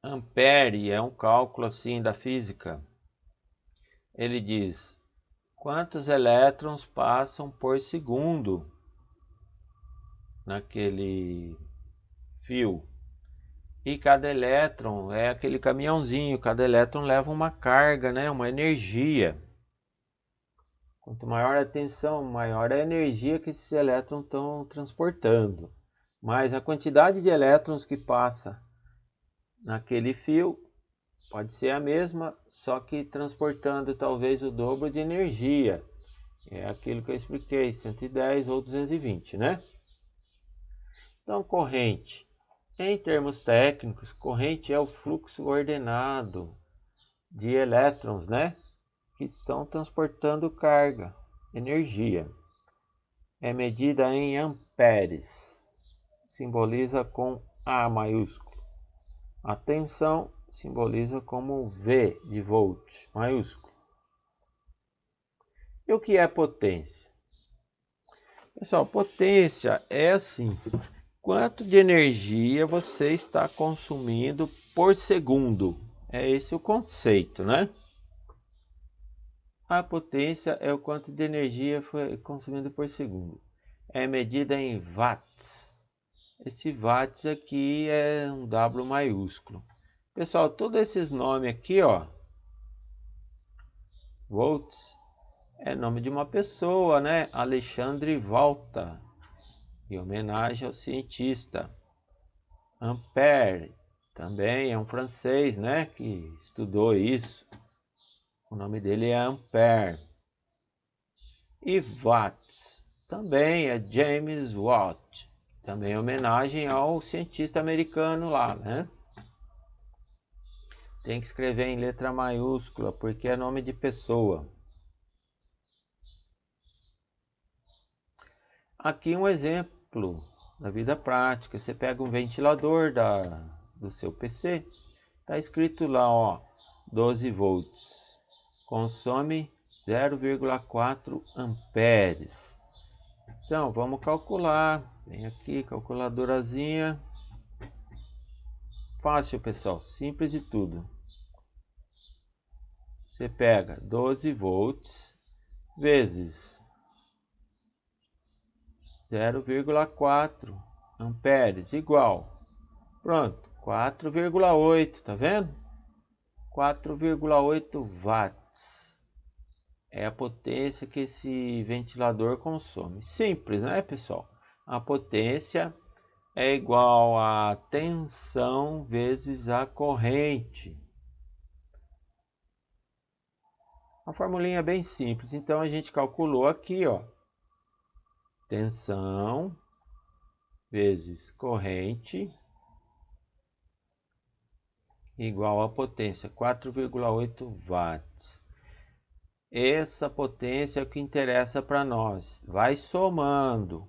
ampere, é um cálculo assim da física. Ele diz quantos elétrons passam por segundo naquele fio. E cada elétron é aquele caminhãozinho, cada elétron leva uma carga, né? Uma energia. Quanto maior a tensão, maior a energia que esses elétrons estão transportando. Mas a quantidade de elétrons que passa naquele fio pode ser a mesma, só que transportando talvez o dobro de energia. É aquilo que eu expliquei, 110 ou 220, né? Então, corrente. Em termos técnicos, corrente é o fluxo ordenado de elétrons, né? Que estão transportando carga, energia. É medida em amperes, simboliza com A maiúsculo. A tensão simboliza como V de volt maiúsculo. E o que é potência? Pessoal, potência é assim: quanto de energia você está consumindo por segundo. É esse o conceito, né? A potência é o quanto de energia foi consumido por segundo. É medida em watts. Esse watts aqui é um W maiúsculo. Pessoal, todos esses nomes aqui, ó, volts, é nome de uma pessoa, né? Alexandre Volta, em homenagem ao cientista. Ampère também é um francês, né, que estudou isso. O nome dele é Ampère. E watts também é James Watt, também em homenagem ao cientista americano lá, né? tem que escrever em letra maiúscula, porque é nome de pessoa. Aqui um exemplo da vida prática. Você pega um ventilador do seu PC, está escrito lá, ó, 12 volts, consome 0,4 amperes. Então, vamos calcular. Vem aqui, calculadorazinha. Fácil, pessoal, simples de tudo. Você pega 12 volts vezes 0,4 amperes igual, pronto, 4,8, tá vendo? 4,8 watts é a potência que esse ventilador consome. Simples, né, pessoal? A potência é igual a tensão vezes a corrente. A formulinha é bem simples, então a gente calculou aqui, ó, tensão vezes corrente igual a potência 4,8 watts. Essa potência é o que interessa para nós. Vai somando.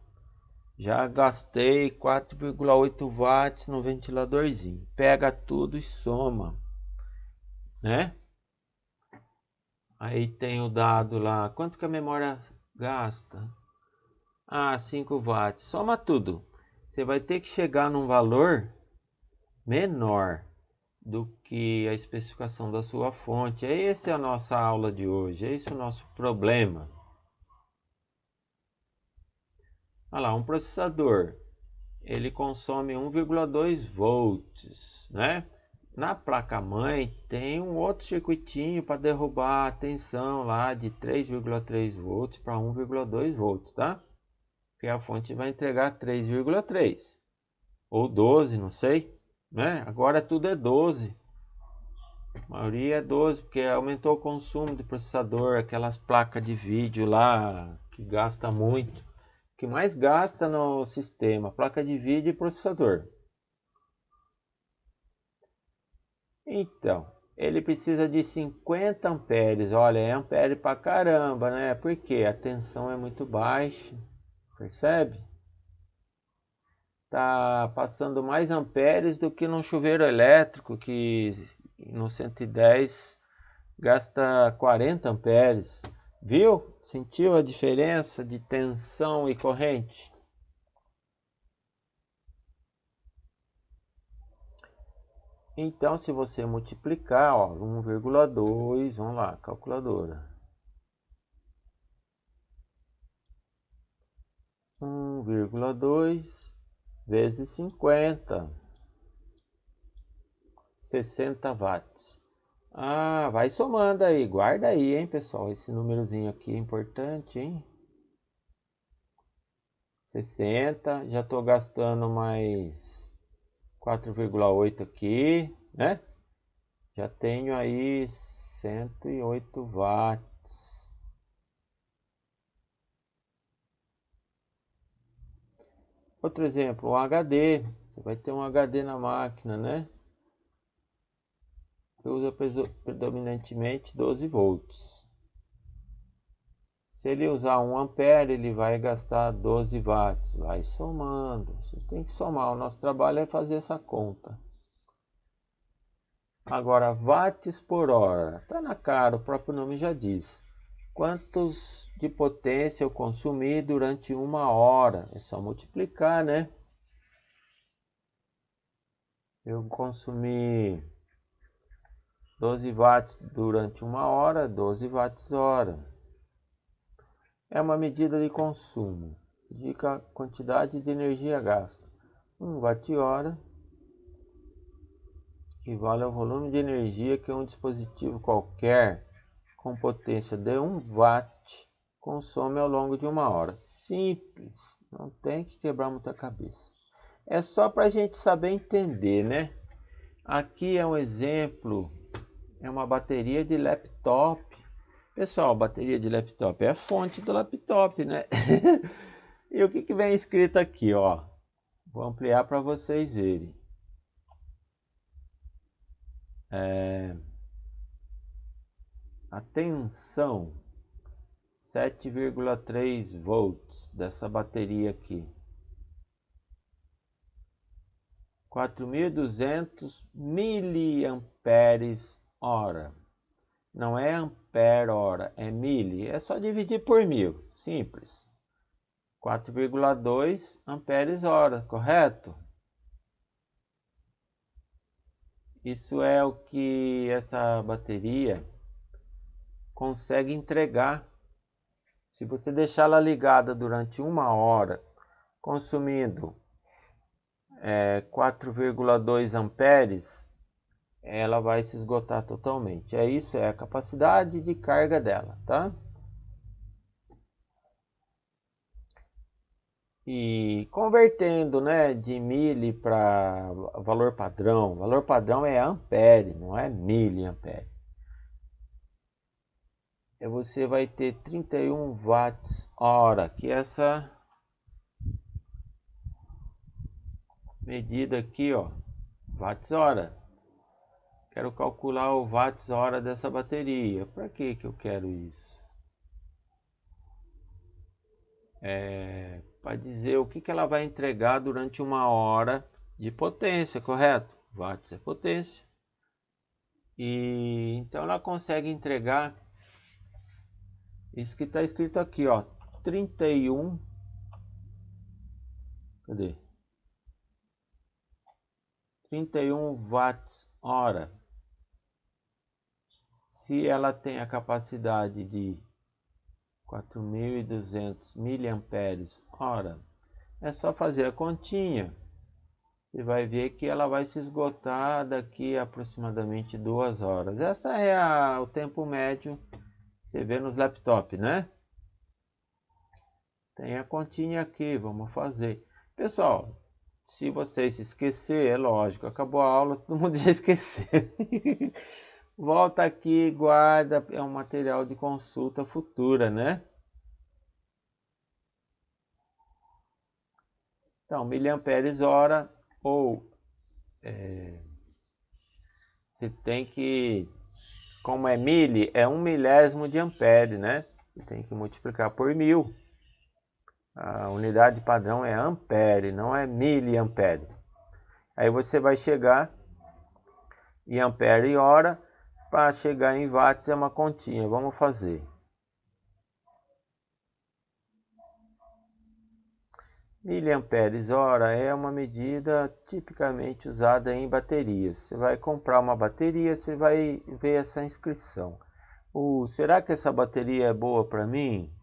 Já gastei 4,8 watts no ventiladorzinho. Pega tudo e soma, né? Aí tem o dado lá. Quanto que a memória gasta? Ah, 5 watts. Soma tudo. Você vai ter que chegar num valor menor do que a especificação da sua fonte. Essa é a nossa aula de hoje. Esse é o nosso problema. Olha lá, um processador. Ele consome 1,2 volts, né? Na placa-mãe tem um outro circuitinho para derrubar a tensão lá de 3,3 volts para 1,2 volts, tá? Porque a fonte vai entregar 3,3 ou 12, não sei, né? Agora tudo é 12. A maioria é 12 porque aumentou o consumo de processador, aquelas placas de vídeo lá que gasta muito. O que mais gasta no sistema, placa de vídeo e processador. Então, ele precisa de 50 amperes. Olha, é ampere pra caramba, né? Porque a tensão é muito baixa, percebe? Tá passando mais amperes do que num chuveiro elétrico que no 110 gasta 40 amperes. Viu? Sentiu a diferença de tensão e corrente? Então, se você multiplicar, ó, 1,2, vamos lá, calculadora. 1,2 vezes 50, 60 watts. Ah, vai somando aí, guarda aí, hein, pessoal, esse númerozinho aqui é importante, hein? 60, já estou gastando mais 4,8 aqui, né? Já tenho aí 108 watts. Outro exemplo, um HD. Você vai ter um HD na máquina, né? Que usa predominantemente 12 volts. Se ele usar 1 ampere, ele vai gastar 12 watts. Vai somando. Você tem que somar. O nosso trabalho é fazer essa conta. Agora, watts por hora. Tá na cara, o próprio nome já diz. Quantos de potência eu consumi durante 1 hora? É só multiplicar, né? Eu consumi 12 watts durante 1 hora, 12 watts hora. É uma medida de consumo. Indica a quantidade de energia gasta. 1 watt-hora equivale ao volume de energia que um dispositivo qualquer com potência de 1 watt consome ao longo de 1 hora. Simples, não tem que quebrar muita cabeça. É só para a gente saber entender, né? Aqui é um exemplo, é uma bateria de laptop. Pessoal, bateria de laptop é a fonte do laptop, né? E o que vem escrito aqui, ó? Vou ampliar para vocês verem. A tensão 7,3 volts dessa bateria aqui. 4.200 miliamperes hora. Não é ampere hora, é mili. É só dividir por 1000, simples. 4,2 amperes hora, correto? Isso é o que essa bateria consegue entregar. Se você deixá-la ligada durante 1 hora, consumindo 4,2 amperes, ela vai se esgotar totalmente. Isso é a capacidade de carga dela, tá? E convertendo, né, de mili para valor padrão é ampere, não é miliampere. Você vai ter 31 watts hora, que é essa medida aqui, ó, watts hora. Quero calcular o watts hora dessa bateria. Para que eu quero isso? Para dizer o que ela vai entregar durante 1 hora de potência, correto? Watts é potência. E então ela consegue entregar isso que está escrito aqui, ó, 31. Cadê? 31 watts hora. Se ela tem a capacidade de 4.200 miliamperes hora, é só fazer a continha. Você vai ver que ela vai se esgotar daqui a aproximadamente 2 horas. Esta é o tempo médio que você vê nos laptops, né? Tem a continha aqui, vamos fazer. Pessoal, se vocês se esquecer, é lógico, acabou a aula, todo mundo já esqueceu. Volta aqui, guarda, é um material de consulta futura, né? Então, miliamperes hora, ou você tem que, como é mili, é 1 milésimo de ampere, né? Você tem que multiplicar por 1000. A unidade padrão é ampere, não é miliampere. Aí você vai chegar em ampere e hora. Para chegar em watts é uma continha, vamos fazer. Miliamperes hora é uma medida tipicamente usada em baterias. Você vai comprar uma bateria, você vai ver essa inscrição. Será que essa bateria é boa para mim?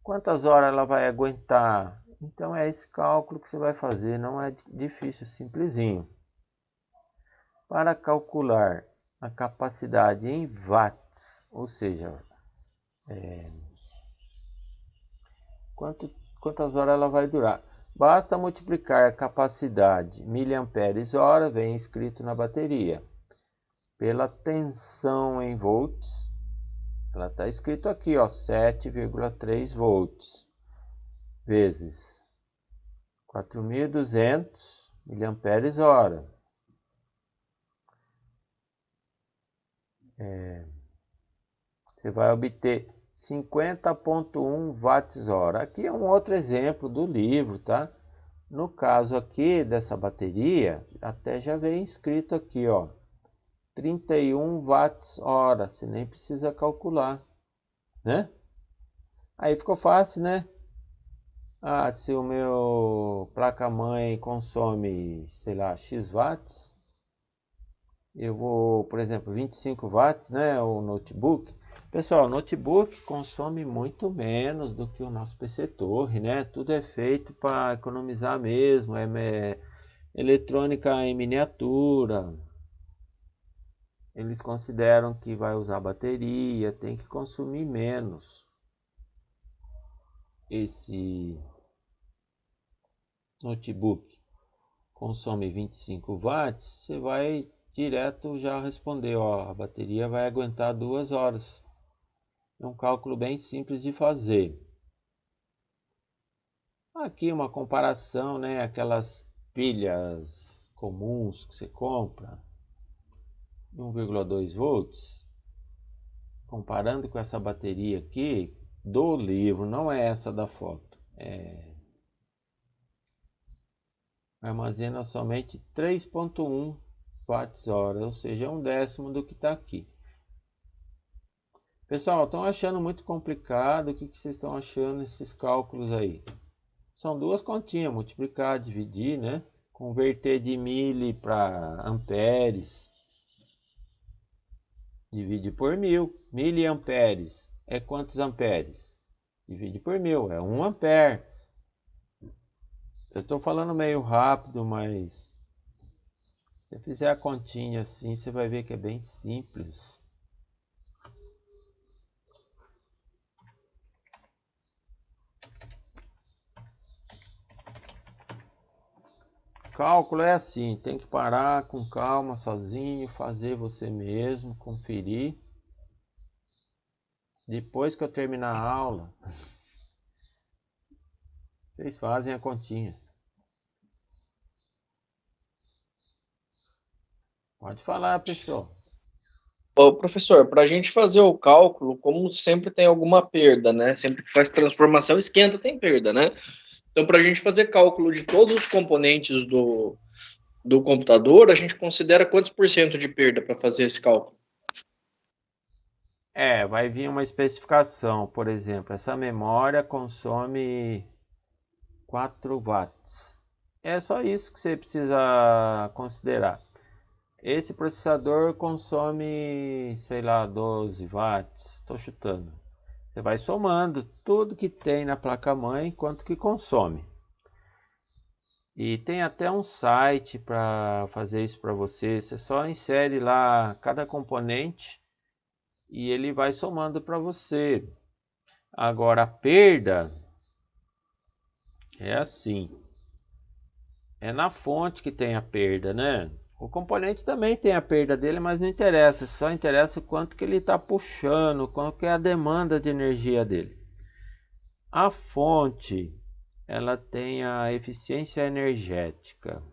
Quantas horas ela vai aguentar? Então é esse cálculo que você vai fazer, não é difícil, simplesinho. Para calcular a capacidade em watts, ou seja, quantas horas ela vai durar. Basta multiplicar a capacidade miliamperes hora, vem escrito na bateria, pela tensão em volts. Ela está escrito aqui, ó, 7,3 volts, vezes 4.200 miliamperes hora. Você vai obter 50,1 watts hora. Aqui é um outro exemplo do livro, tá? No caso aqui dessa bateria, até já vem escrito aqui, ó, 31 watts hora. Você nem precisa calcular, né? Aí ficou fácil, né? Se o meu placa-mãe consome, sei lá, X watts, eu vou, por exemplo, 25 watts, né? O notebook. Pessoal, o notebook consome muito menos do que o nosso PC Torre, né? Tudo é feito para economizar mesmo, eletrônica em miniatura. Eles consideram que vai usar bateria, tem que consumir menos. Esse notebook consome 25 watts, você vai direto já responder, ó, a bateria vai aguentar 2 horas. É um cálculo bem simples de fazer. Aqui uma comparação, né? Aquelas pilhas comuns que você compra. 1,2 volts, comparando com essa bateria aqui do livro, não é essa da foto, armazena somente 3,1 watts-hora, ou seja, é 1/10 do que está aqui. Pessoal, estão achando muito complicado? O que vocês estão achando esses cálculos aí? São duas continhas, multiplicar, dividir, né? Converter de mili para amperes. Divide por 1000. Miliamperes é quantos amperes? Divide por 1000, é 1 ampere. Eu estou falando meio rápido, mas se você fizer a continha assim, você vai ver que é bem simples. Cálculo é assim, tem que parar com calma, sozinho, fazer você mesmo, conferir. Depois que eu terminar a aula, vocês fazem a continha. Pode falar, pessoal. Ô, professor, para a gente fazer o cálculo, como sempre tem alguma perda, né? Sempre que faz transformação, esquenta, tem perda, né? Então, para a gente fazer cálculo de todos os componentes do computador, a gente considera quantos por cento de perda para fazer esse cálculo? Vai vir uma especificação, por exemplo, essa memória consome 4 watts. É só isso que você precisa considerar. Esse processador consome, sei lá, 12 watts, estou chutando. Você vai somando tudo que tem na placa-mãe, quanto que consome. E tem até um site para fazer isso para você. Você só insere lá cada componente e ele vai somando para você. Agora a perda é assim. É na fonte que tem a perda, né? O componente também tem a perda dele, mas não interessa. Só interessa o quanto que ele está puxando, quanto que é a demanda de energia dele. A fonte, ela tem a eficiência energética.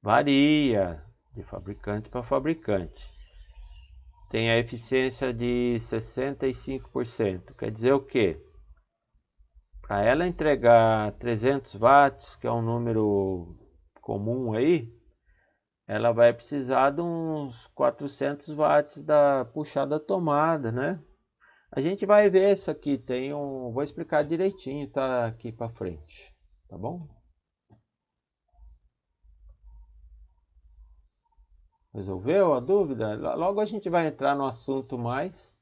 Varia de fabricante para fabricante. Tem a eficiência de 65%. Quer dizer o quê? Para ela entregar 300 watts, que é um número comum aí, ela vai precisar de uns 400 watts da puxada tomada, né? A gente vai ver isso aqui, vou explicar direitinho, tá aqui para frente, tá bom? Resolveu a dúvida? Logo a gente vai entrar no assunto mais,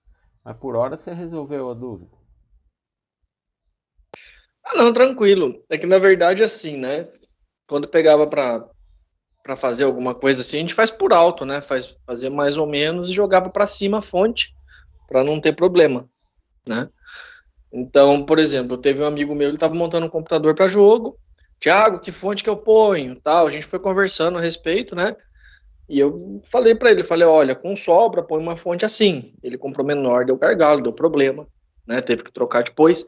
mas por hora você resolveu a dúvida. Ah, não, tranquilo. É que na verdade assim, né? Quando pegava para fazer alguma coisa assim, a gente faz por alto, né? Fazer mais ou menos e jogava para cima a fonte para não ter problema, né? Então, por exemplo, teve um amigo meu, ele estava montando um computador para jogo. Thiago, que fonte que eu ponho? Tal, a gente foi conversando a respeito, né? E eu falei para ele, falei, olha, com sobra, põe uma fonte assim. Ele comprou menor, deu gargalo, deu problema, né? Teve que trocar depois.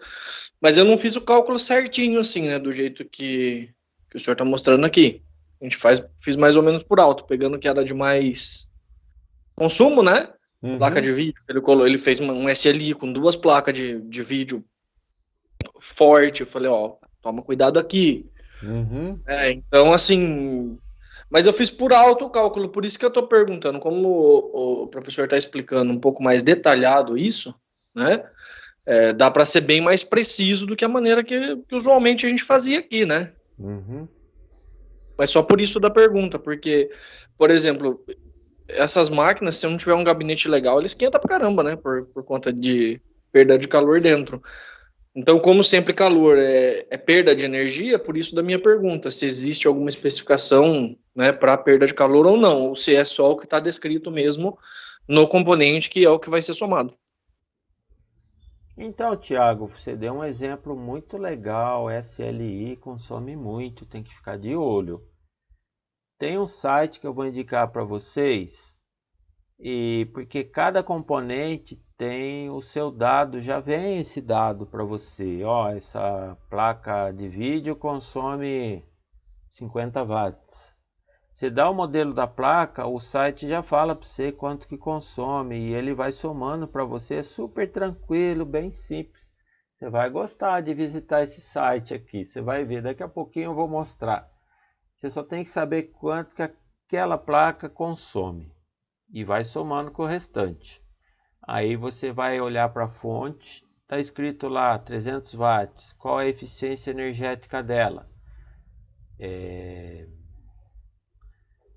Mas eu não fiz o cálculo certinho, assim, né? Do jeito que o senhor está mostrando aqui. A gente fiz mais ou menos por alto, pegando o que era de mais consumo, né? Placa de vídeo, ele fez um SLI com 2 placas de vídeo forte. Eu falei, ó, toma cuidado aqui. Então, assim, mas eu fiz por alto o cálculo, por isso que eu estou perguntando, como o professor está explicando um pouco mais detalhado isso, né? Dá para ser bem mais preciso do que a maneira que usualmente a gente fazia aqui, né? Mas só por isso da pergunta, porque, por exemplo, essas máquinas, se não tiver um gabinete legal, ele esquenta pra caramba, né? Por conta de perda de calor dentro. Então, como sempre, calor é perda de energia, por isso da minha pergunta, se existe alguma especificação, né, para perda de calor ou não, ou se é só o que está descrito mesmo no componente, que é o que vai ser somado. Então, Thiago, você deu um exemplo muito legal. SLI consome muito, tem que ficar de olho. Tem um site que eu vou indicar para vocês, e porque cada componente tem o seu dado, já vem esse dado para você. Ó, essa placa de vídeo consome 50 watts. Você dá o modelo da placa, o site já fala para você quanto que consome e ele vai somando para você. É super tranquilo, bem simples. Você vai gostar de visitar esse site aqui. Você vai ver, daqui a pouquinho eu vou mostrar. Você só tem que saber quanto que aquela placa consome e vai somando com o restante. Aí você vai olhar para a fonte, está escrito lá 300 watts, qual a eficiência energética dela?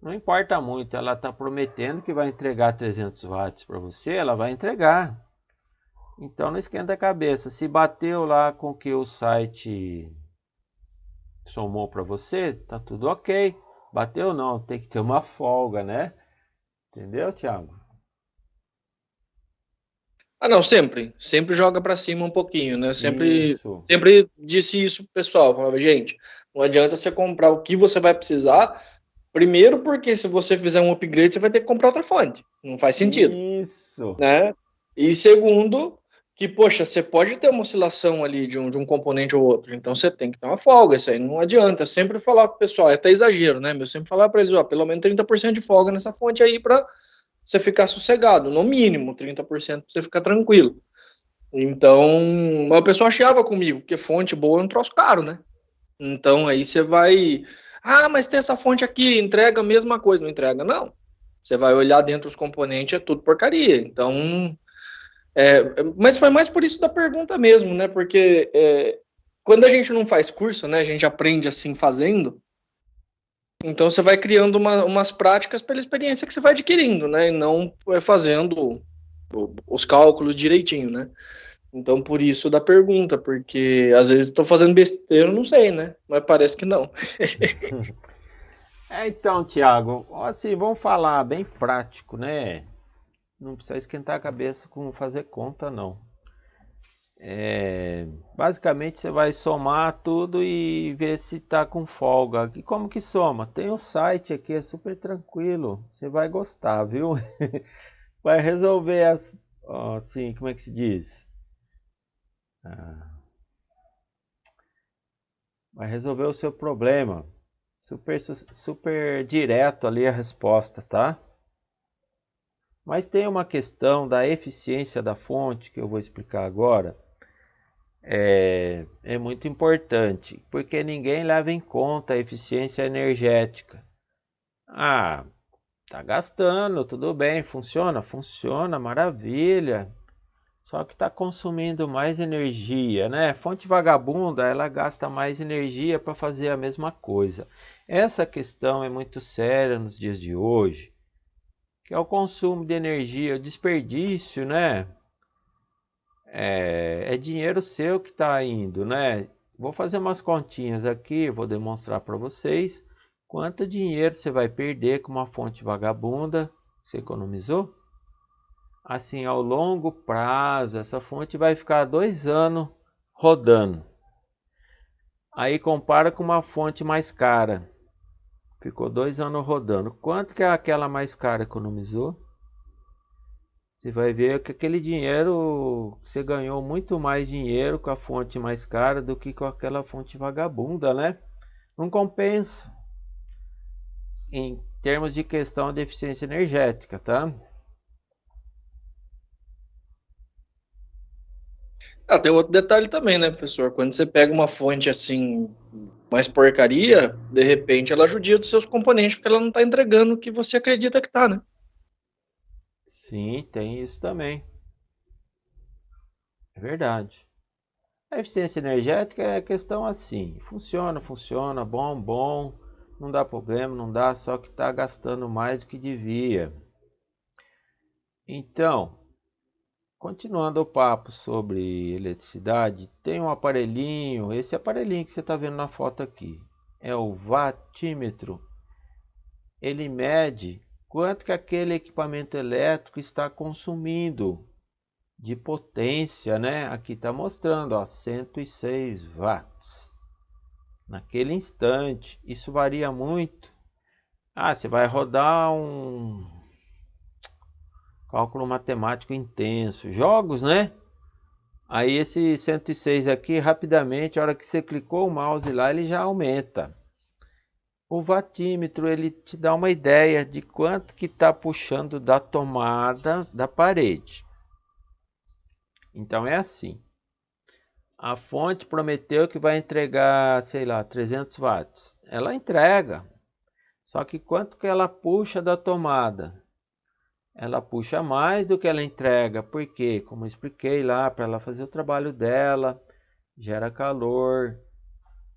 Não importa muito, ela está prometendo que vai entregar 300 watts para você, ela vai entregar. Então não esquenta a cabeça, se bateu lá com o que o site somou para você, tá tudo ok. Bateu não, tem que ter uma folga, né? Entendeu, Thiago? Ah, não, sempre joga para cima um pouquinho, né? Isso. Sempre disse isso pro pessoal, falava, gente, não adianta você comprar o que você vai precisar, primeiro porque se você fizer um upgrade, você vai ter que comprar outra fonte, não faz sentido, Isso. né? E segundo, que, poxa, você pode ter uma oscilação ali de um componente ou outro, então você tem que ter uma folga, isso aí não adianta. Eu sempre falava pro pessoal, é até exagero, né? Eu sempre falava para eles, ó, pelo menos 30% de folga nessa fonte aí para você ficar sossegado, no mínimo 30% para você ficar tranquilo. Então, o pessoal achava comigo, porque fonte boa é um troço caro, né? Então aí você vai, mas tem essa fonte aqui, entrega a mesma coisa, não entrega, não. Você vai olhar dentro dos componentes, é tudo porcaria. Então, mas foi mais por isso da pergunta mesmo, né? Porque quando a gente não faz curso, né? A gente aprende assim fazendo. Então você vai criando umas práticas pela experiência que você vai adquirindo, né? E não fazendo os cálculos direitinho, né? Então por isso da pergunta, porque às vezes estou fazendo besteira, eu não sei, né? Mas parece que não. Então, Thiago, assim, vamos falar bem prático, né? Não precisa esquentar a cabeça com fazer conta, não. Basicamente você vai somar tudo e ver se tá com folga. E como que soma? Tem um site aqui, é super tranquilo. Você vai gostar, viu? Vai resolver assim, como é que se diz? Vai resolver o seu problema. Super direto ali a resposta, tá? Mas tem uma questão da eficiência da fonte que eu vou explicar agora. É muito importante, porque ninguém leva em conta a eficiência energética. Tá gastando, tudo bem, funciona? Funciona, maravilha. Só que está consumindo mais energia, né? Fonte vagabunda, ela gasta mais energia para fazer a mesma coisa. Essa questão é muito séria nos dias de hoje, que é o consumo de energia, o desperdício, né? É dinheiro seu que está indo, né? Vou fazer umas continhas aqui, vou demonstrar para vocês quanto dinheiro você vai perder com uma fonte vagabunda que você economizou. Assim, ao longo prazo, essa fonte vai ficar 2 anos rodando. Aí compara com uma fonte mais cara. Ficou 2 anos rodando. Quanto que aquela mais cara economizou? Você vai ver que aquele dinheiro, você ganhou muito mais dinheiro com a fonte mais cara do que com aquela fonte vagabunda, né? Não compensa em termos de questão de eficiência energética, tá? Tem outro detalhe também, né, professor? Quando você pega uma fonte assim, mais porcaria, de repente ela judia dos seus componentes, porque ela não está entregando o que você acredita que tá, né? Sim, tem isso também. É verdade. A eficiência energética é questão assim, funciona, bom, não dá problema, não dá, só que está gastando mais do que devia. Então, continuando o papo sobre eletricidade, tem um aparelhinho, esse aparelhinho que você está vendo na foto aqui, é o wattímetro. Ele mede quanto que aquele equipamento elétrico está consumindo de potência, né? Aqui está mostrando, ó, 106 watts. Naquele instante, isso varia muito. Você vai rodar um cálculo matemático intenso, jogos, né? Aí esse 106 aqui, rapidamente, a hora que você clicou o mouse lá, ele já aumenta. O watímetro ele te dá uma ideia de quanto que está puxando da tomada da parede. Então é assim. A fonte prometeu que vai entregar, sei lá, 300 watts. Ela entrega. Só que quanto que ela puxa da tomada? Ela puxa mais do que ela entrega. Por quê? Como eu expliquei lá, para ela fazer o trabalho dela, gera calor,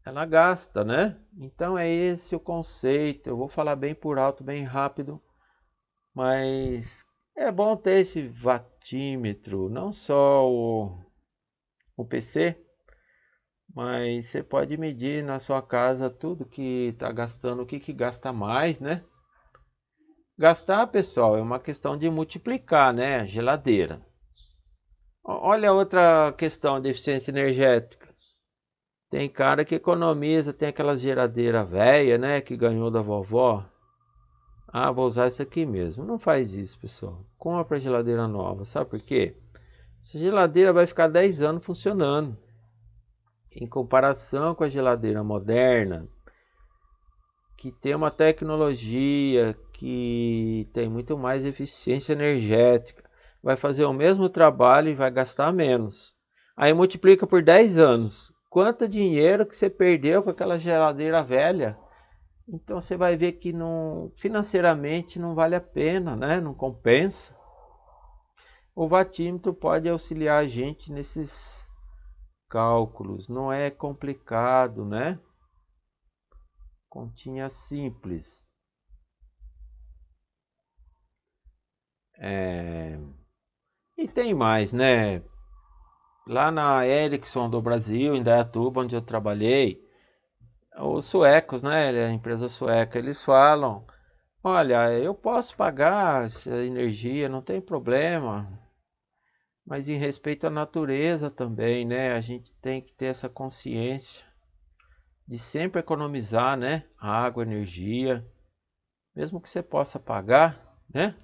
ela gasta, né? Então é esse o conceito. Eu vou falar bem por alto, bem rápido, mas é bom ter esse watímetro, não só o PC, mas você pode medir na sua casa tudo que está gastando, o que que gasta mais, né? Gastar, pessoal, é uma questão de multiplicar, né? Geladeira. Olha outra questão de eficiência energética. Tem cara que economiza, tem aquelas geladeiras velha, né? Que ganhou da vovó. Ah, vou usar isso aqui mesmo. Não faz isso, pessoal. Compra geladeira nova. Sabe por quê? Essa geladeira vai ficar 10 anos funcionando. Em comparação com a geladeira moderna, que tem uma tecnologia que tem muito mais eficiência energética, vai fazer o mesmo trabalho e vai gastar menos. Aí multiplica por 10 anos. Quanto dinheiro que você perdeu com aquela geladeira velha? Então você vai ver que não, financeiramente não vale a pena, né? Não compensa. O watímetro pode auxiliar a gente nesses cálculos. Não é complicado, né? Continha simples. E tem mais, né? Lá na Ericsson do Brasil, em Dayatuba, onde eu trabalhei, os suecos, né? A empresa sueca, eles falam: olha, eu posso pagar essa energia, não tem problema, mas em respeito à natureza também, né? A gente tem que ter essa consciência de sempre economizar, né? Água, energia, mesmo que você possa pagar, né?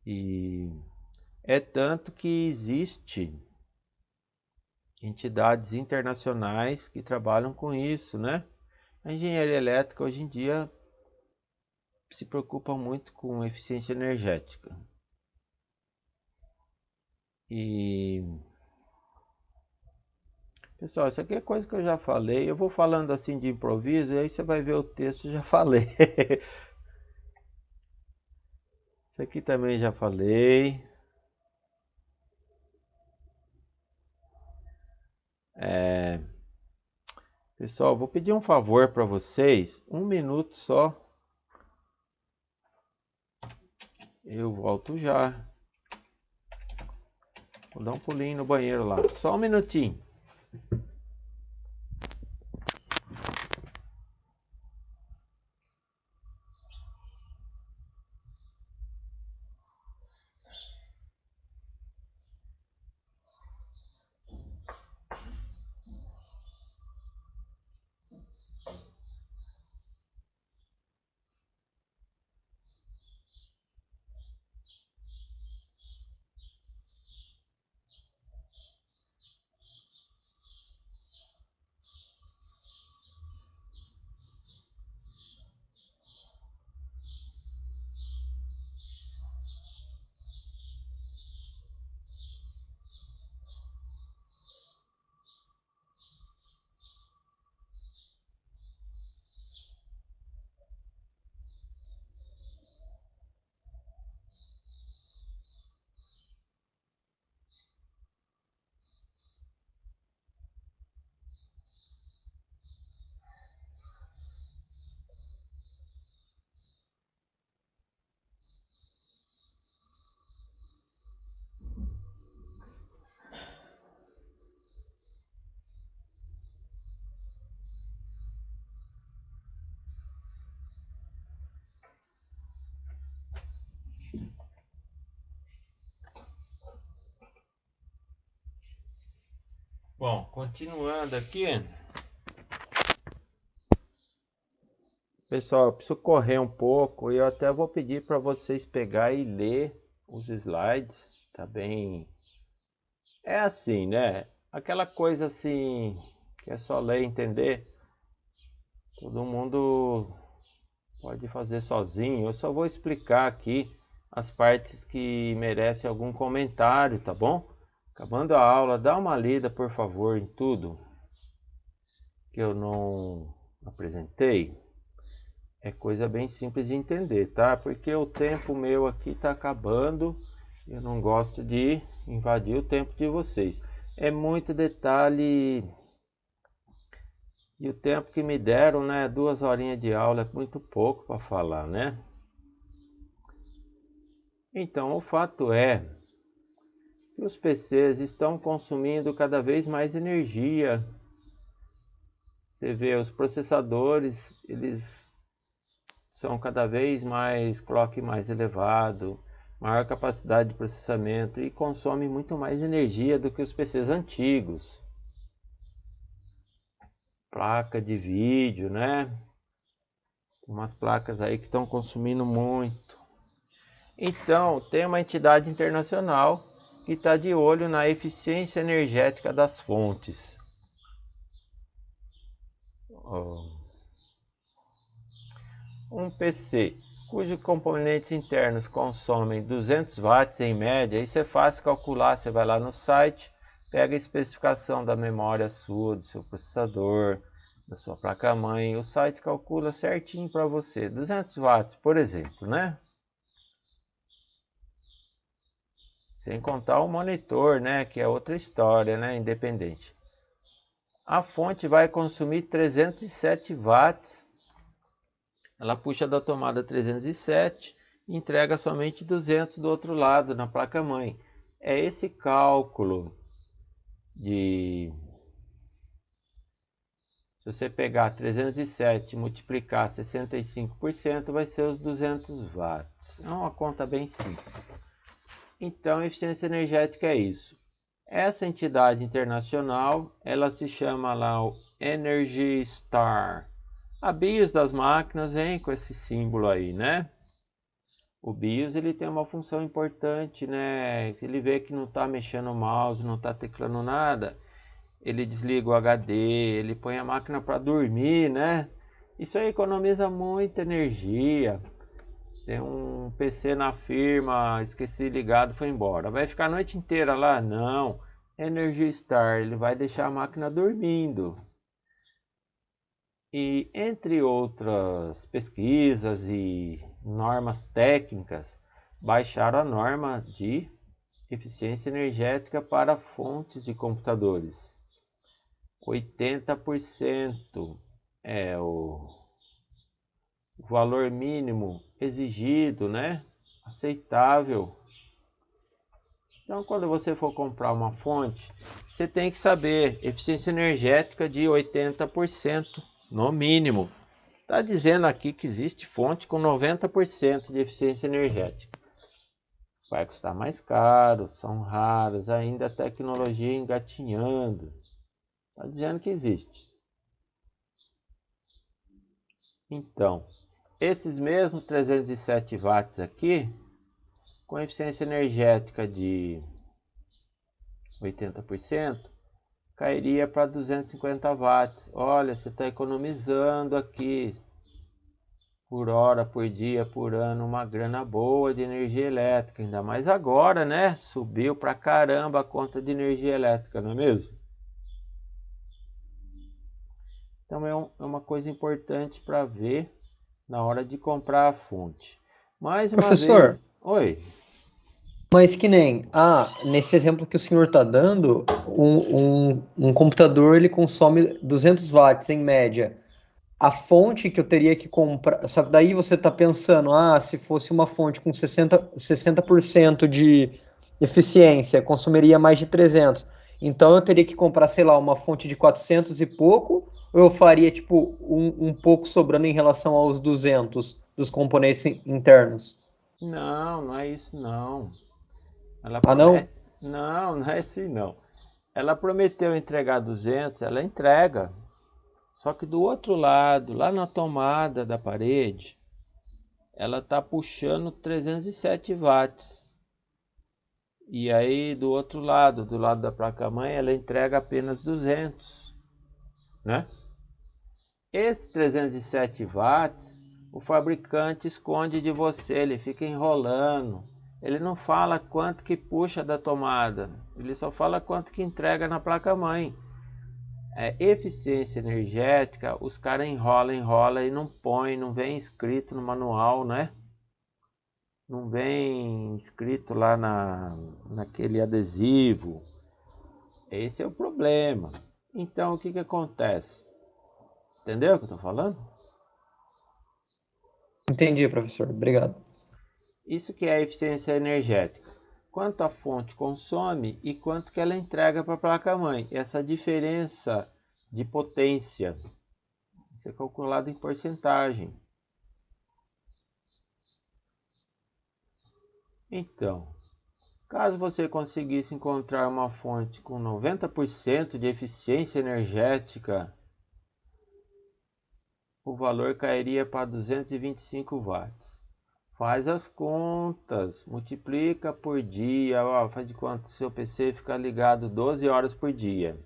E é tanto que existe entidades internacionais que trabalham com isso, né? A engenharia elétrica hoje em dia se preocupa muito com eficiência energética. E pessoal, isso aqui é coisa que eu já falei. Eu vou falando assim de improviso e aí você vai ver o texto, já falei. Isso aqui também já falei. Pessoal, vou pedir um favor para vocês, um minuto só. Eu volto já. Vou dar um pulinho no banheiro lá, só um minutinho. Bom, continuando aqui. Pessoal, eu preciso correr um pouco e eu até vou pedir para vocês pegar e ler os slides, tá bem? É assim, né? Aquela coisa assim que é só ler e entender. todo mundo pode fazer sozinho. Eu só vou explicar aqui as partes que merecem algum comentário, tá bom? Acabando a aula, dá uma lida, por favor, em tudo que eu não apresentei. É coisa bem simples de entender, tá? Porque o tempo meu aqui tá acabando. Eu não gosto de invadir o tempo de vocês. É muito detalhe. E o tempo que me deram, né? 2 horinhas de aula é muito pouco para falar, né? Então, o fato é que os PCs estão consumindo cada vez mais energia. Você vê, os processadores, eles são cada vez mais clock mais elevado, maior capacidade de processamento e consomem muito mais energia do que os PCs antigos. Placa de vídeo, né? Tem umas placas aí que estão consumindo muito. Então, tem uma entidade internacional que está de olho na eficiência energética das fontes. Um PC cujos componentes internos consomem 200 watts em média, isso é fácil calcular. Você vai lá no site, pega a especificação da memória sua, do seu processador, da sua placa-mãe, o site calcula certinho para você. 200 watts, por exemplo, né? Sem contar o monitor, né, que é outra história, né, independente. A fonte vai consumir 307 watts. Ela puxa da tomada 307 e entrega somente 200 do outro lado, na placa-mãe. É esse cálculo de... Se você pegar 307 e multiplicar 65%, vai ser os 200 watts. É uma conta bem simples. Então, eficiência energética é isso. Essa entidade internacional, ela se chama lá o Energy Star. A BIOS das máquinas vem com esse símbolo aí, né? O BIOS, ele tem uma função importante, né? Ele vê que não está mexendo o mouse, não está teclando nada, ele desliga o HD, ele põe a máquina para dormir, né? Isso aí economiza muita energia. Tem um PC na firma, esqueci ligado, foi embora. Vai ficar a noite inteira lá? Não. Energy Star, ele vai deixar a máquina dormindo. E entre outras pesquisas e normas técnicas, baixaram a norma de eficiência energética para fontes de computadores. 80% é o valor mínimo exigido, né? Aceitável. Então, quando você for comprar uma fonte, você tem que saber eficiência energética de 80% no mínimo. Está dizendo aqui que existe fonte com 90% de eficiência energética. Vai custar mais caro, são raras, ainda a tecnologia engatinhando. Está dizendo que existe. Então, esses mesmos 307 watts aqui, com eficiência energética de 80%, cairia para 250 watts. Olha, você está economizando aqui por hora, por dia, por ano, uma grana boa de energia elétrica. Ainda mais agora, né? Subiu pra caramba a conta de energia elétrica, não é mesmo? Então é uma coisa importante para ver na hora de comprar a fonte. Mais uma Professor, vez... Oi. mas que nem, nesse exemplo que o senhor está dando, um computador ele consome 200 watts em média. A fonte que eu teria que comprar, só que daí você está pensando, se fosse uma fonte com 60% de eficiência, consumiria mais de 300. Então eu teria que comprar, sei lá, uma fonte de 400 e pouco, ou eu faria tipo um pouco sobrando em relação aos 200 dos componentes internos? Não, não é isso não. Ela Ah, não? promete... Não, não é assim não. Ela prometeu entregar 200, ela entrega. Só que do outro lado, lá na tomada da parede, ela está puxando 307 watts. E aí do outro lado, do lado da placa-mãe, ela entrega apenas 200, né? Esse 307 watts, o fabricante esconde de você, ele fica enrolando. Ele não fala quanto que puxa da tomada, ele só fala quanto que entrega na placa-mãe. Eficiência energética, os caras enrola e não põe, não vem escrito no manual, né? Não vem escrito lá naquele adesivo. Esse é o problema. Então, o que acontece? Entendeu o que eu estou falando? Entendi, professor. Obrigado. Isso que é a eficiência energética. Quanto a fonte consome e quanto que ela entrega para a placa-mãe. Essa diferença de potência. Isso é calculado em porcentagem. Então, caso você conseguisse encontrar uma fonte com 90% de eficiência energética, o valor cairia para 225 watts. Faz as contas, multiplica por dia, faz de conta que seu PC fica ligado 12 horas por dia.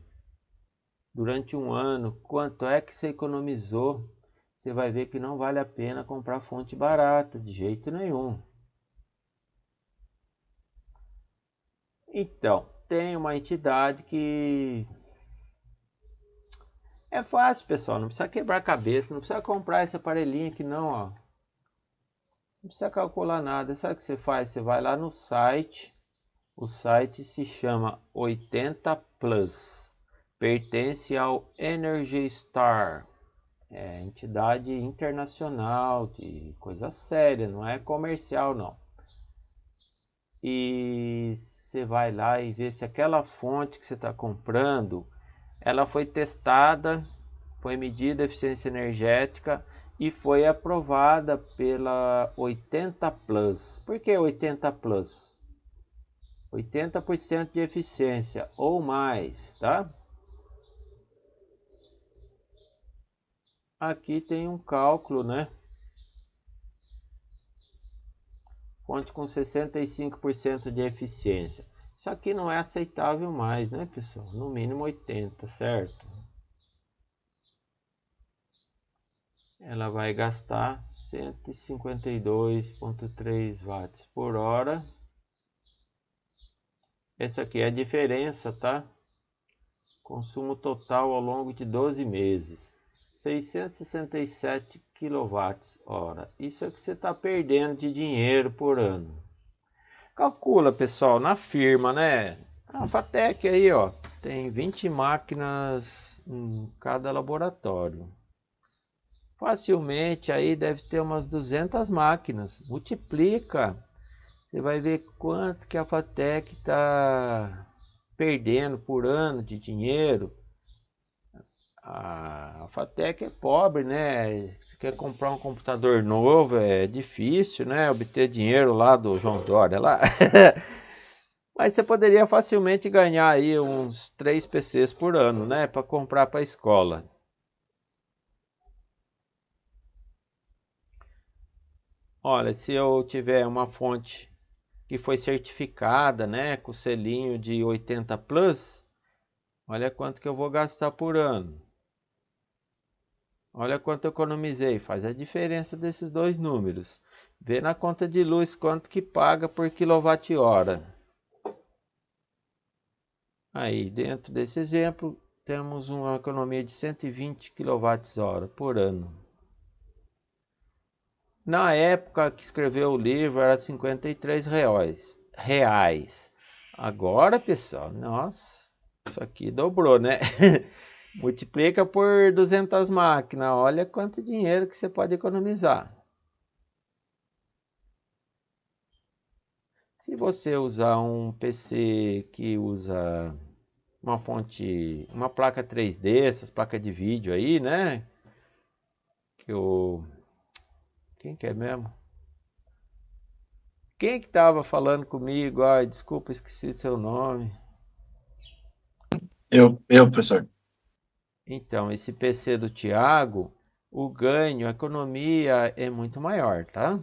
Durante um ano, quanto é que você economizou? Você vai ver que não vale a pena comprar fonte barata, de jeito nenhum. Então, tem uma entidade que é fácil, pessoal, não precisa quebrar a cabeça, não precisa comprar esse aparelhinho aqui não, ó. Não precisa calcular nada. Sabe o que você faz? Você vai lá no site. O site se chama 80 Plus. Pertence ao Energy Star. É entidade internacional de coisa séria, não é comercial não. E você vai lá e vê se aquela fonte que você está comprando, ela foi testada, foi medida a eficiência energética e foi aprovada pela 80 Plus. Por que 80 Plus? 80% de eficiência ou mais, tá? Aqui tem um cálculo, né? Fonte com 65% de eficiência. Isso aqui não é aceitável mais, né, pessoal? No mínimo 80, certo? Ela vai gastar 152,3 watts por hora. Essa aqui é a diferença, tá? Consumo total ao longo de 12 meses. 667 kWh. Isso é o que você está perdendo de dinheiro por ano. Calcula, pessoal, na firma, né? A Fatec aí, ó, tem 20 máquinas em cada laboratório. Facilmente aí deve ter umas 200 máquinas. Multiplica. Você vai ver quanto que a Fatec está perdendo por ano de dinheiro. A Fatec é pobre, né? Se quer comprar um computador novo, é difícil, né? Obter dinheiro lá do João Dória lá. Mas você poderia facilmente ganhar aí uns 3 PCs por ano, né? Para comprar para a escola. Olha, se eu tiver uma fonte que foi certificada, né? Com selinho de 80 Plus, olha quanto que eu vou gastar por ano. Olha quanto eu economizei, faz a diferença desses dois números. Vê na conta de luz quanto que paga por quilowatt-hora. Aí, dentro desse exemplo, temos uma economia de 120 kWh por ano. Na época que escreveu o livro era 53 reais. Agora, pessoal, nossa, isso aqui dobrou, né? Multiplica por 200 máquinas, olha quanto dinheiro que você pode economizar. Se você usar um PC que usa uma fonte, uma placa 3D, essas placas de vídeo aí, né? Quem que é mesmo? Quem que tava falando comigo? Ai, desculpa, esqueci seu nome. Eu, professor. Então, esse PC do Thiago, o ganho, a economia é muito maior, tá?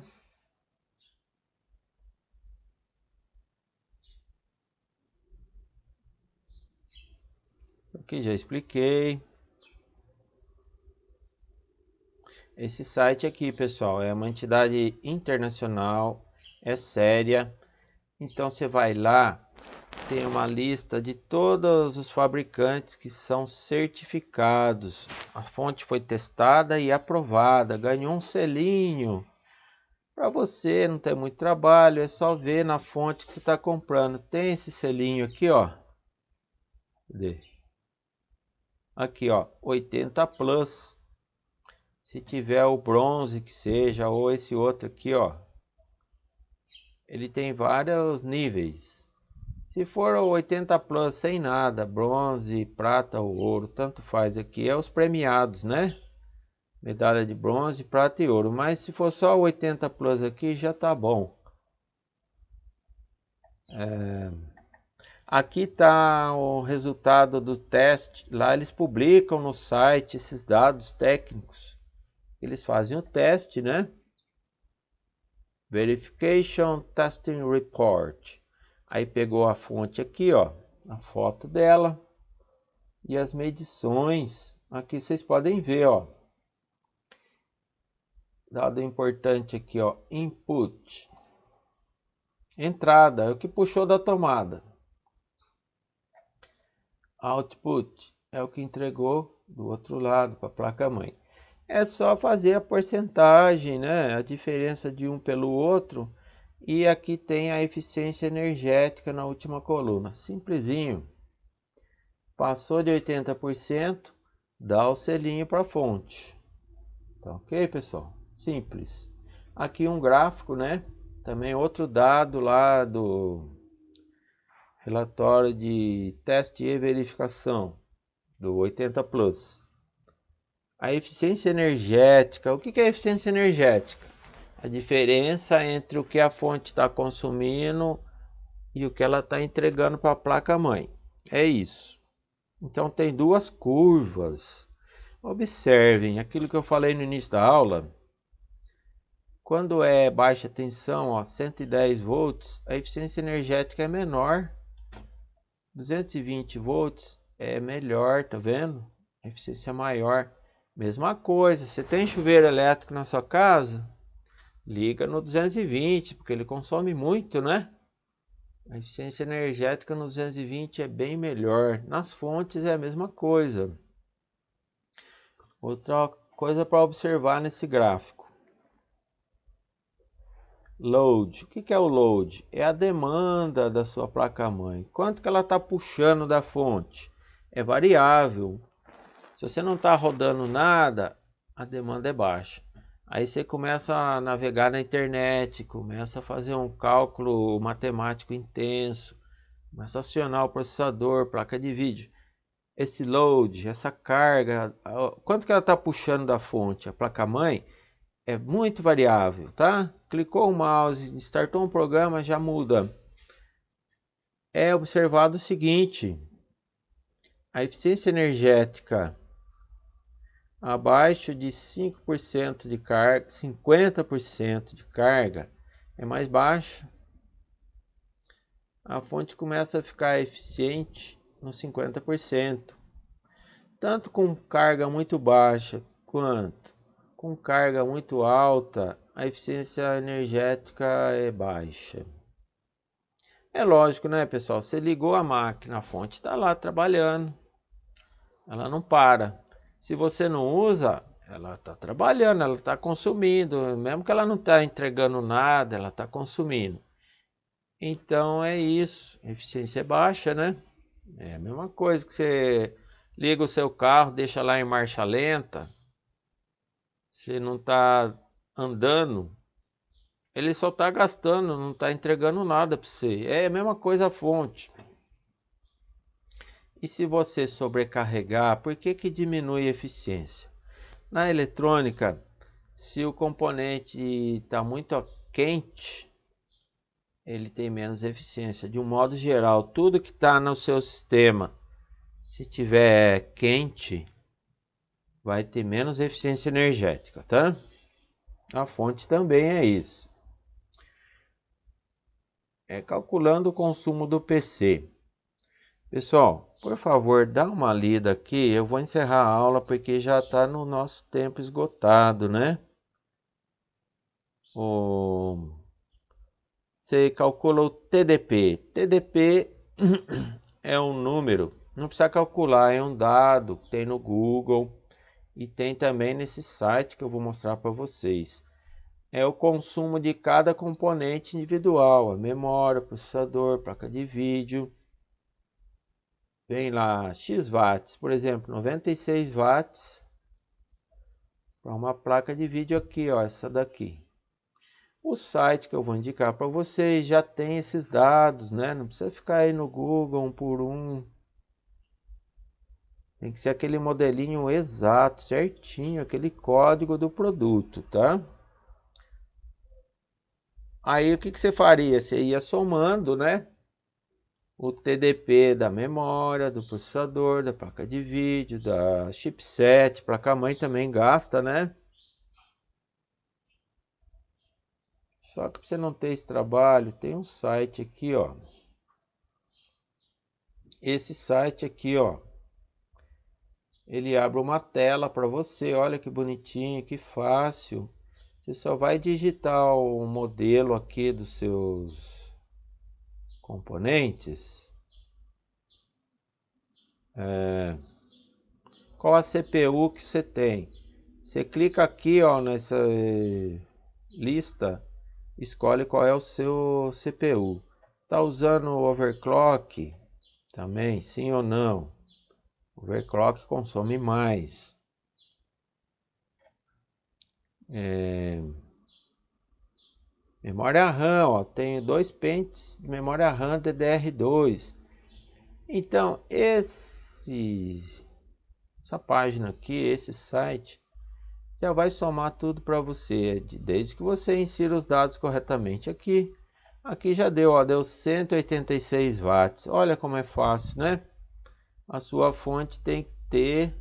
Aqui já expliquei. Esse site aqui, pessoal, é uma entidade internacional, é séria. Então você vai lá, tem uma lista de todos os fabricantes que são certificados. A fonte foi testada e aprovada, ganhou um selinho. Para você não ter muito trabalho, é só ver na fonte que você está comprando. Tem esse selinho aqui, ó. Cadê? Aqui, ó, 80 Plus. Se tiver o bronze que seja, ou esse outro aqui, ó. Ele tem vários níveis. Se for o 80 Plus sem nada, bronze, prata ou ouro, tanto faz. Aqui é os premiados, né? Medalha de bronze, prata e ouro. Mas se for só o 80 Plus aqui, já tá bom. Aqui tá o resultado do teste. Lá eles publicam no site esses dados técnicos. Eles fazem o teste, né? Verification Testing Report. Aí pegou a fonte aqui, ó, a foto dela e as medições. Aqui vocês podem ver, ó. Dado importante aqui, ó, input. Entrada, é o que puxou da tomada. Output é o que entregou do outro lado para a placa-mãe. É só fazer a porcentagem, né? A diferença de um pelo outro. E aqui tem a eficiência energética na última coluna. Simplesinho. Passou de 80%, dá o selinho para a fonte. Tá ok, pessoal? Simples. Aqui um gráfico, né? Também outro dado lá do relatório de teste e verificação do 80 Plus. A eficiência energética. O que é eficiência energética? A diferença entre o que a fonte está consumindo e o que ela está entregando para a placa-mãe. É isso. Então tem duas curvas. Observem aquilo que eu falei no início da aula. Quando é baixa tensão, ó, 110 volts, a eficiência energética é menor. 220 volts é melhor, tá vendo? A eficiência é maior. Mesma coisa, você tem chuveiro elétrico na sua casa? Liga no 220, porque ele consome muito, né? A eficiência energética no 220 é bem melhor. Nas fontes é a mesma coisa. Outra coisa para observar nesse gráfico. Load. O que é o load? É a demanda da sua placa-mãe. Quanto que ela está puxando da fonte? É variável. Se você não está rodando nada, a demanda é baixa. Aí você começa a navegar na internet, começa a fazer um cálculo matemático intenso, começa a acionar o processador, placa de vídeo. Esse load, essa carga, quanto que ela está puxando da fonte? A placa-mãe é muito variável, tá? Clicou o mouse, startou um programa, já muda. É observado o seguinte, a eficiência energética abaixo de 5% de carga, 50% de carga é mais baixa. A fonte começa a ficar eficiente nos 50%. Tanto com carga muito baixa quanto com carga muito alta, a eficiência energética é baixa. É lógico, né, pessoal? Você ligou a máquina, a fonte está lá trabalhando. Ela não para. Se você não usa, ela está trabalhando, ela está consumindo. Mesmo que ela não está entregando nada, ela está consumindo. Então é isso. A eficiência é baixa, né? É a mesma coisa que você liga o seu carro, deixa lá em marcha lenta. Você não está andando, ele só está gastando, não está entregando nada para você. É a mesma coisa a fonte. E se você sobrecarregar, por que diminui a eficiência? Na eletrônica, se o componente está muito quente, ele tem menos eficiência. De um modo geral, tudo que está no seu sistema, se tiver quente, vai ter menos eficiência energética, tá? A fonte também é isso. É calculando o consumo do PC. Pessoal, por favor, dá uma lida aqui. Eu vou encerrar a aula porque já está no nosso tempo esgotado, né? Você calcula o TDP. TDP é um número, não precisa calcular, é um dado que tem no Google e tem também nesse site que eu vou mostrar para vocês. É o consumo de cada componente individual, a memória, o processador, placa de vídeo. Vem lá, X watts, por exemplo, 96 watts para uma placa de vídeo aqui, ó, essa daqui. O site que eu vou indicar para vocês já tem esses dados, né? Não precisa ficar aí no Google um por um. Tem que ser aquele modelinho exato, certinho, aquele código do produto, tá? Aí o que você faria? Você ia somando, né? O TDP da memória, do processador, da placa de vídeo, da chipset, placa-mãe também gasta, né? Só que para você não ter esse trabalho, tem um site aqui, ó. Esse site aqui, ó. Ele abre uma tela para você, olha que bonitinho, que fácil. Você só vai digitar o modelo aqui dos seus componentes. Qual a CPU que você tem? Você clica aqui, ó, nessa lista, escolhe qual é o seu CPU. Tá usando o overclock também, sim ou não? Overclock consome mais. Memória RAM, ó, tenho 2 pentes de memória RAM DDR2. Então, essa página aqui, esse site, já vai somar tudo para você, desde que você insira os dados corretamente aqui. Aqui já deu, ó, deu 186 watts. Olha como é fácil, né? A sua fonte tem que ter,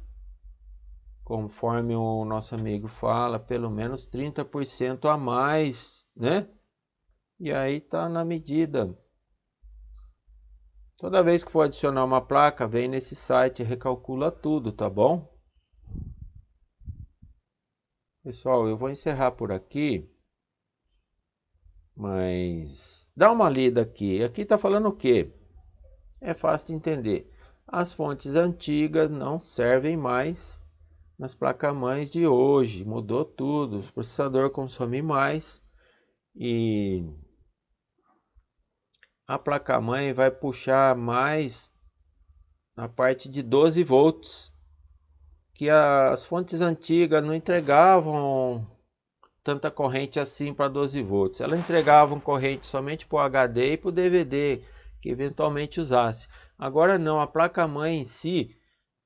conforme o nosso amigo fala, pelo menos 30% a mais, né? E aí tá na medida. Toda vez que for adicionar uma placa, vem nesse site e recalcula tudo, tá bom? Pessoal, eu vou encerrar por aqui, mas dá uma lida aqui. Aqui tá falando o quê? É fácil de entender. As fontes antigas não servem mais nas placas-mães de hoje. Mudou tudo. O processador consome mais e a placa-mãe vai puxar mais na parte de 12 volts, que as fontes antigas não entregavam tanta corrente assim para 12 volts. Elas entregavam corrente somente para o HD e para o DVD, que eventualmente usasse. Agora não, a placa-mãe em si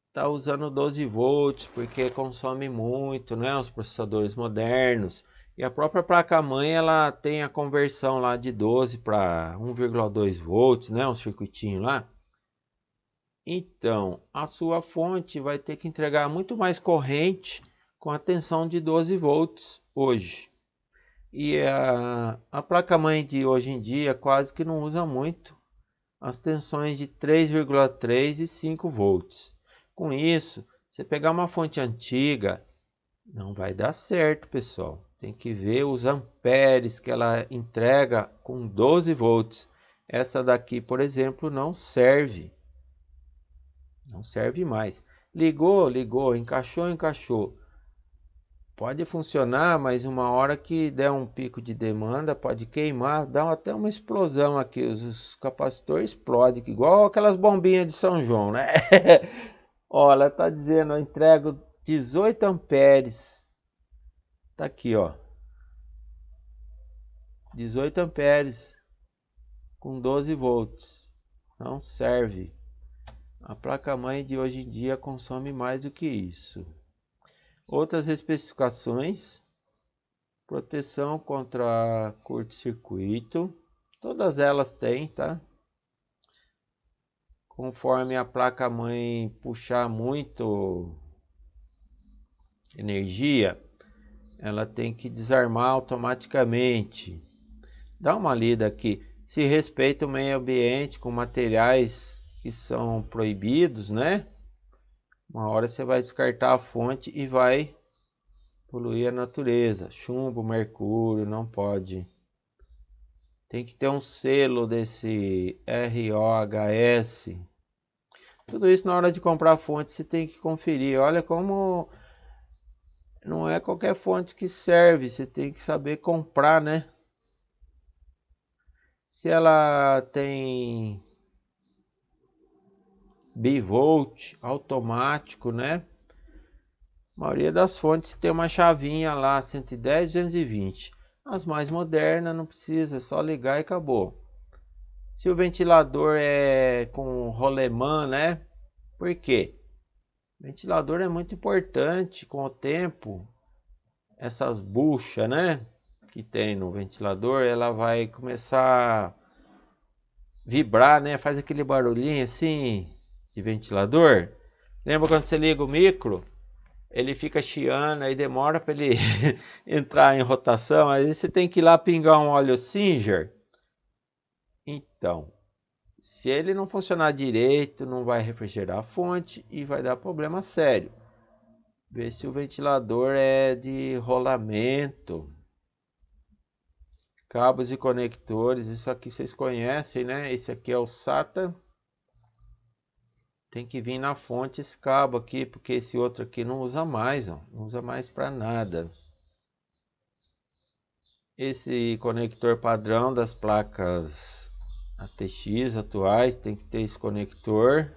está usando 12 volts, porque consome muito, né, os processadores modernos. E a própria placa-mãe, ela tem a conversão lá de 12 para 1,2 volts, né, um circuitinho lá. Então, a sua fonte vai ter que entregar muito mais corrente com a tensão de 12 volts hoje. E a placa-mãe de hoje em dia quase que não usa muito as tensões de 3,3 e 5 volts. Com isso, você pegar uma fonte antiga, não vai dar certo, pessoal. Tem que ver os amperes que ela entrega com 12 volts. Essa daqui, por exemplo, não serve. Não serve mais. Ligou, ligou, encaixou, encaixou. Pode funcionar, mas uma hora que der um pico de demanda, pode queimar, dá até uma explosão aqui. Os capacitores explodem, igual aquelas bombinhas de São João, né? Ó, ela tá dizendo, eu entrego 18 amperes. Tá aqui, ó. 18 amperes com 12 volts. Não serve. A placa-mãe de hoje em dia consome mais do que isso. Outras especificações: proteção contra curto-circuito. Todas elas têm, tá? Conforme a placa-mãe puxar muito energia, ela tem que desarmar automaticamente. Dá uma lida aqui. Se respeita o meio ambiente com materiais que são proibidos, né? Uma hora você vai descartar a fonte e vai poluir a natureza. Chumbo, mercúrio, não pode. Tem que ter um selo desse ROHS. Tudo isso na hora de comprar fonte você tem que conferir. Olha como não é qualquer fonte que serve, você tem que saber comprar, né? Se ela tem bivolt automático, né? A maioria das fontes tem uma chavinha lá, 110, 220. As mais modernas não precisa, é só ligar e acabou. Se o ventilador é com rolemã, né? Por quê? O ventilador é muito importante com o tempo. Essas buchas, né? Que tem no ventilador, ela vai começar a vibrar, né? Faz aquele barulhinho assim de ventilador. Lembra quando você liga o micro? Ele fica chiando, aí demora para ele entrar em rotação. Aí você tem que ir lá pingar um óleo Singer. Então, se ele não funcionar direito, não vai refrigerar a fonte e vai dar problema sério. Vê se o ventilador é de rolamento. Cabos e conectores, isso aqui vocês conhecem, né? Esse aqui é o SATA. Tem que vir na fonte esse cabo aqui, porque esse outro aqui não usa mais, ó. Não usa mais para nada. Esse conector padrão das placas ATX atuais tem que ter esse conector.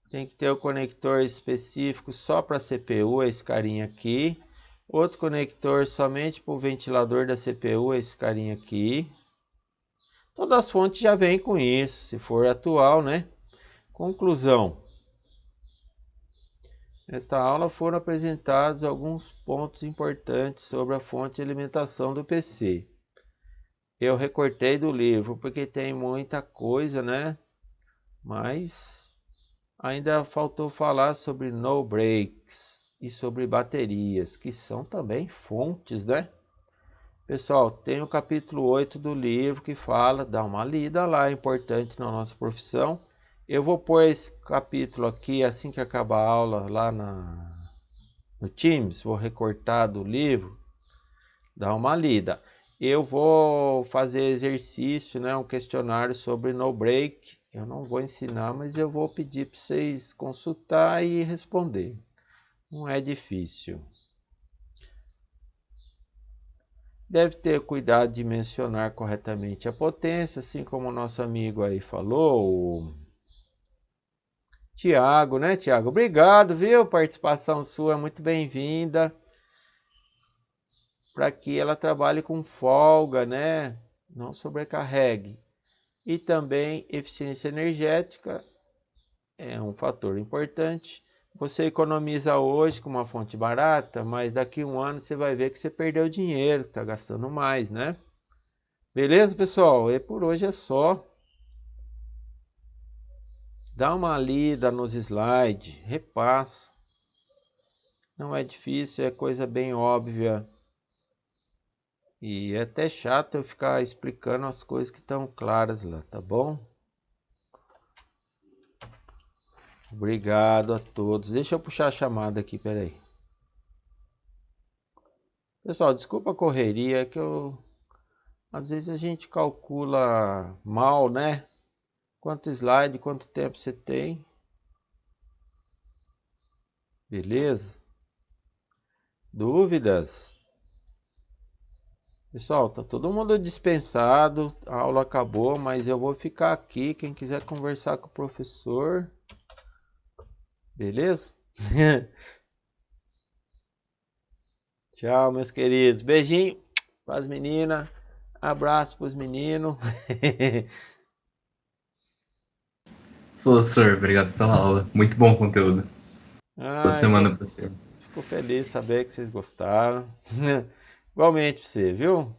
Tem que ter o conector específico só para CPU, esse carinha aqui. Outro conector somente para o ventilador da CPU, esse carinha aqui. Todas as fontes já vêm com isso, se for atual, né? Conclusão. Nesta aula foram apresentados alguns pontos importantes sobre a fonte de alimentação do PC. Eu recortei do livro porque tem muita coisa, né? Mas ainda faltou falar sobre no breaks e sobre baterias, que são também fontes, né? Pessoal, tem o capítulo 8 do livro que fala, dá uma lida lá, é importante na nossa profissão. Eu vou pôr esse capítulo aqui assim que acabar a aula lá no Teams, vou recortar do livro, dá uma lida. Eu vou fazer exercício, né, um questionário sobre no break. Eu não vou ensinar, mas eu vou pedir para vocês consultar e responder. Não é difícil. Deve ter cuidado de mencionar corretamente a potência, assim como o nosso amigo aí falou, o Tiago, né, Tiago? Obrigado, viu? Participação sua é muito bem-vinda. Para que ela trabalhe com folga, né? Não sobrecarregue. E também eficiência energética é um fator importante. Você economiza hoje com uma fonte barata, mas daqui a um ano você vai ver que você perdeu dinheiro, está gastando mais, né? Beleza, pessoal? E por hoje é só. Dá uma lida nos slides, repassa. Não é difícil, é coisa bem óbvia. E é até chato eu ficar explicando as coisas que estão claras lá, tá bom? Obrigado a todos. Deixa eu puxar a chamada aqui, peraí. Pessoal, desculpa a correria, é que às vezes a gente calcula mal, né? Quanto slide, quanto tempo você tem. Beleza? Dúvidas? Pessoal, tá todo mundo dispensado, a aula acabou, mas eu vou ficar aqui. Quem quiser conversar com o professor, beleza? Tchau, meus queridos. Beijinho para as meninas. Abraço para os meninos. Professor, obrigado pela aula. Muito bom conteúdo. Boa Ai, semana, professor. fico feliz de saber que vocês gostaram. Igualmente você, viu,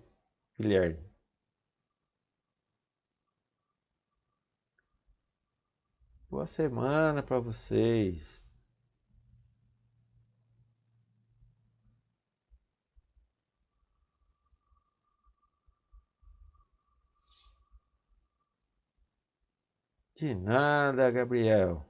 Guilherme? Boa semana para vocês. De nada, Gabriel.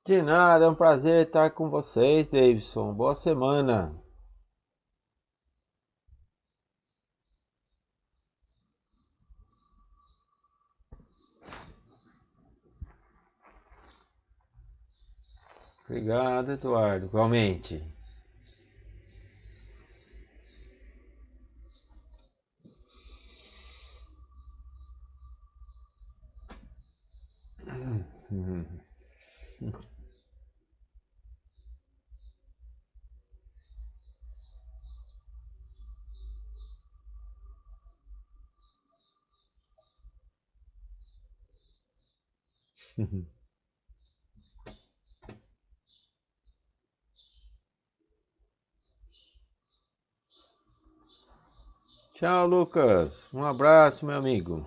De nada, é um prazer estar com vocês, Davidson. Boa semana. Obrigado, Eduardo. Igualmente. Tchau, Lucas. Um abraço, meu amigo.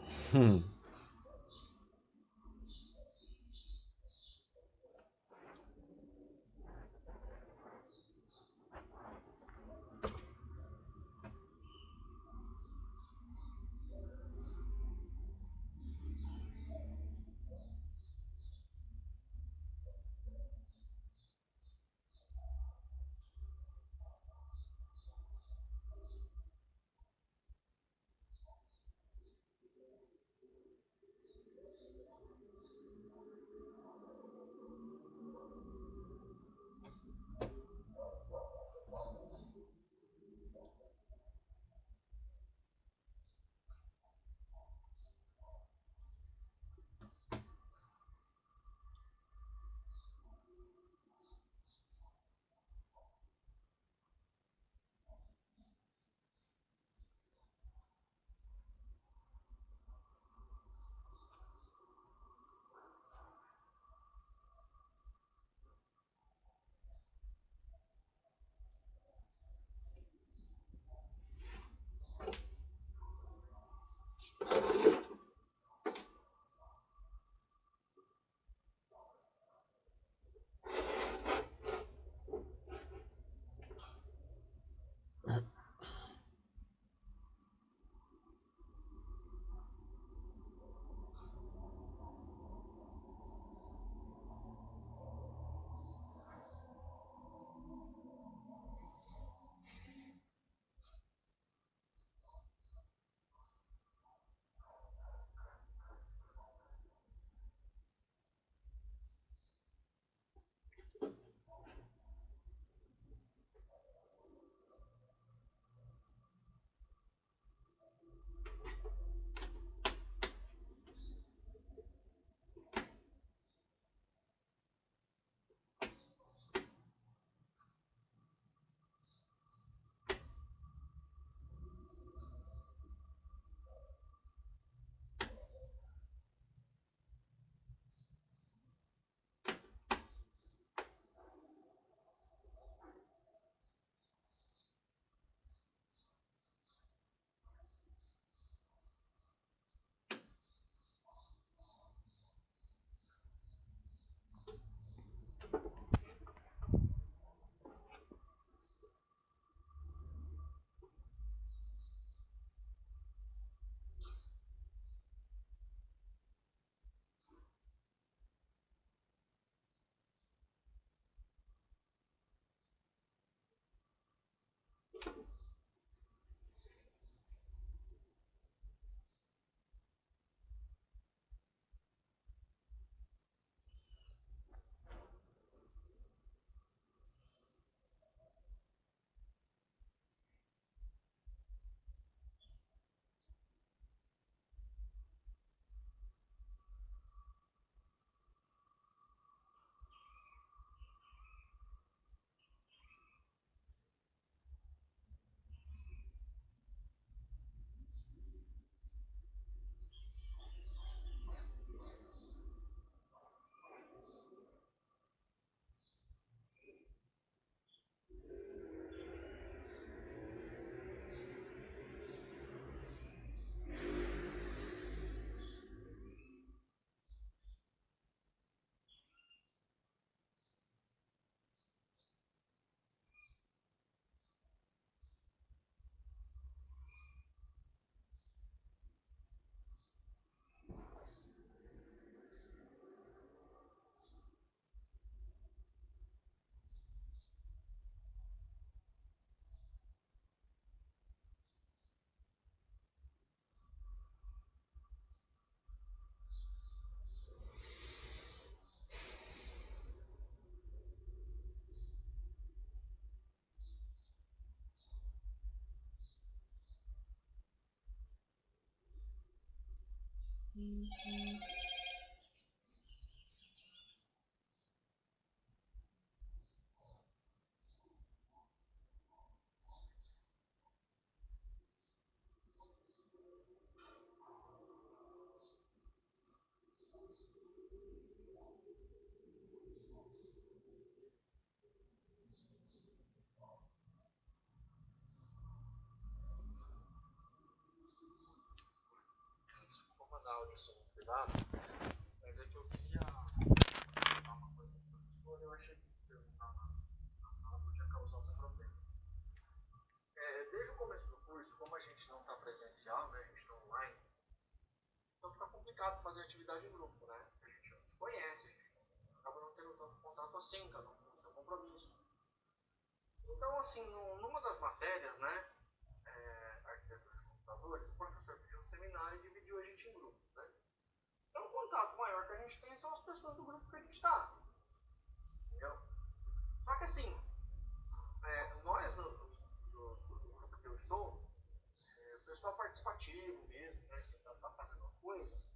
Desculpa mandar áudio sem cuidado, mas é que eu queria falar uma coisa pro professor, eu achei que perguntar na sala podia causar algum problema. Desde o começo do curso, como a gente não está presencial, né, a gente está online, então fica complicado fazer atividade em grupo, né? A gente não se conhece, a gente acaba não tendo tanto contato assim, cada um com o seu compromisso. Então, assim, numa das matérias, né, arquitetura de computadores, o professor pediu um seminário e dividiu a gente em grupos, né? Então, o contato maior que a gente tem são as pessoas do grupo que a gente está, entendeu? Só que, assim, nós, do grupo que eu estou, o pessoal participativo mesmo, né, que está fazendo as coisas,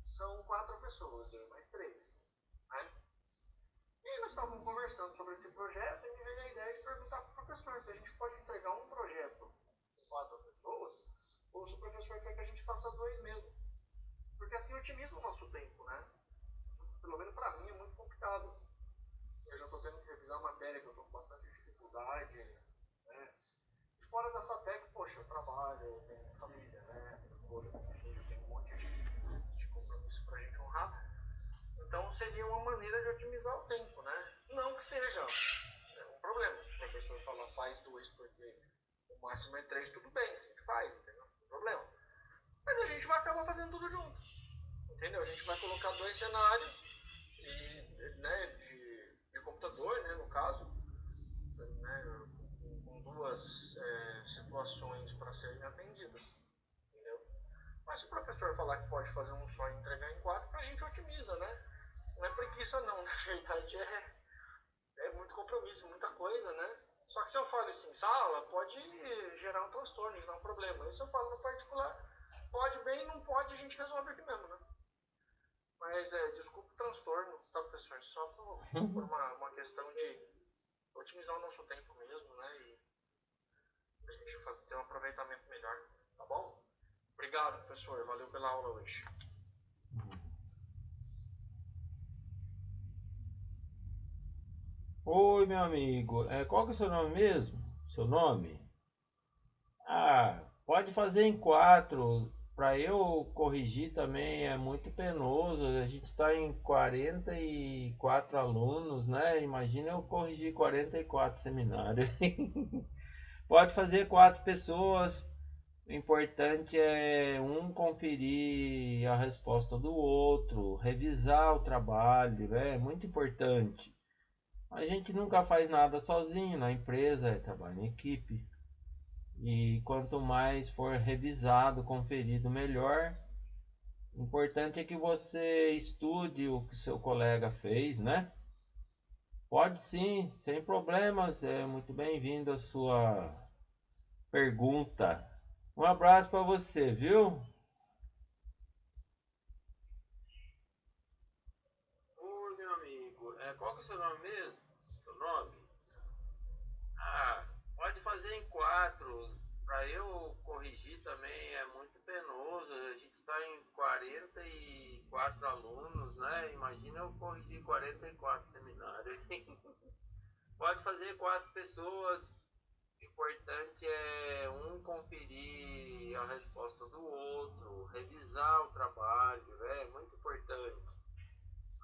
são 4 pessoas, eu e mais 3, né? E aí nós estávamos conversando sobre esse projeto e me veio a ideia de perguntar para o professor se a gente pode entregar um projeto com 4 pessoas ou se o professor quer que a gente faça 2 mesmo. Porque assim otimiza o nosso tempo, né? Pelo menos para mim é muito complicado. Eu já estou tendo que revisar matéria que eu estou com bastante dificuldade, né? E fora da FATEC, poxa, eu trabalho, eu tenho família, né? Minha esposa, tenho filho, tenho um monte de compromisso para a gente honrar. Então seria uma maneira de otimizar o tempo, né? Não que seja um problema. Se o professor falar faz 2 porque o máximo é 3, tudo bem, a gente faz, entendeu? Não tem problema. Mas a gente vai acabar fazendo tudo junto, entendeu? A gente vai colocar 2 cenários né, de computador, né, no caso, né, com 2 situações para serem atendidas, entendeu? Mas se o professor falar que pode fazer um só e entregar em 4, a gente otimiza, né? Não é preguiça não, na verdade é muito compromisso, muita coisa, né? Só que se eu falo isso em sala, pode gerar um transtorno, gerar um problema. E se eu falo no particular, pode bem, não pode, a gente resolve aqui mesmo, né? Mas desculpa o transtorno, tá, professor? Só por uma questão de otimizar o nosso tempo mesmo, né? E a gente ter um aproveitamento melhor, tá bom? Obrigado, professor. Valeu pela aula hoje. Oi, meu amigo. Qual que é o seu nome mesmo? Seu nome? Ah, pode fazer em 4. Para eu corrigir também é muito penoso. A gente está em 44 alunos, né? Imagina eu corrigir 44 seminários. Pode fazer 4 pessoas. O importante é um conferir a resposta do outro, revisar o trabalho, é muito importante. A gente nunca faz nada sozinho na empresa, é trabalho em equipe. E quanto mais for revisado, conferido, melhor. O importante é que você estude o que seu colega fez, né? Pode sim, sem problemas. É muito bem-vindo a sua pergunta. Um abraço para você, viu? Oi, meu amigo. Qual que é o seu nome mesmo? Seu nome? Ah, pode fazer em 4. Para eu corrigir também é muito penoso. A gente está em 44 alunos, né? Imagina eu corrigir 44 seminários. Pode fazer 4 pessoas. O importante é um conferir a resposta do outro, revisar o trabalho, é muito importante.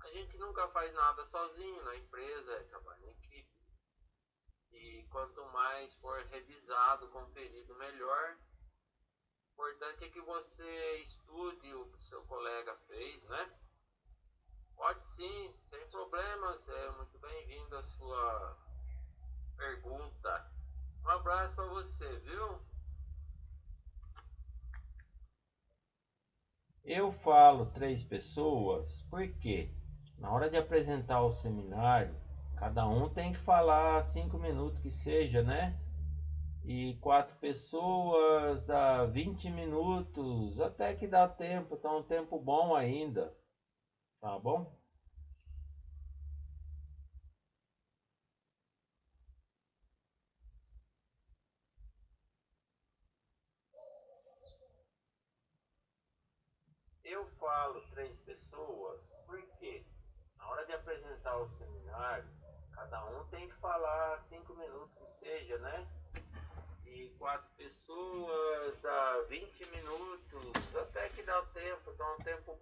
A gente nunca faz nada sozinho na empresa, é trabalho em equipe. E quanto mais for revisado, conferido, melhor. O importante é que você estude o que seu colega fez, né? Pode sim, sem problemas, é muito bem-vindo a sua pergunta. Um abraço para você, viu? Eu falo 3 pessoas porque na hora de apresentar o seminário, cada um tem que falar 5 minutos que seja, né? E 4 pessoas dá 20 minutos, até que dá tempo, tá um tempo bom ainda, tá bom? Eu falo 3 pessoas porque na hora de apresentar o seminário, cada um tem que falar 5 minutos que seja, né? E 4 pessoas dá 20 minutos, até que dá tempo, tá um tempo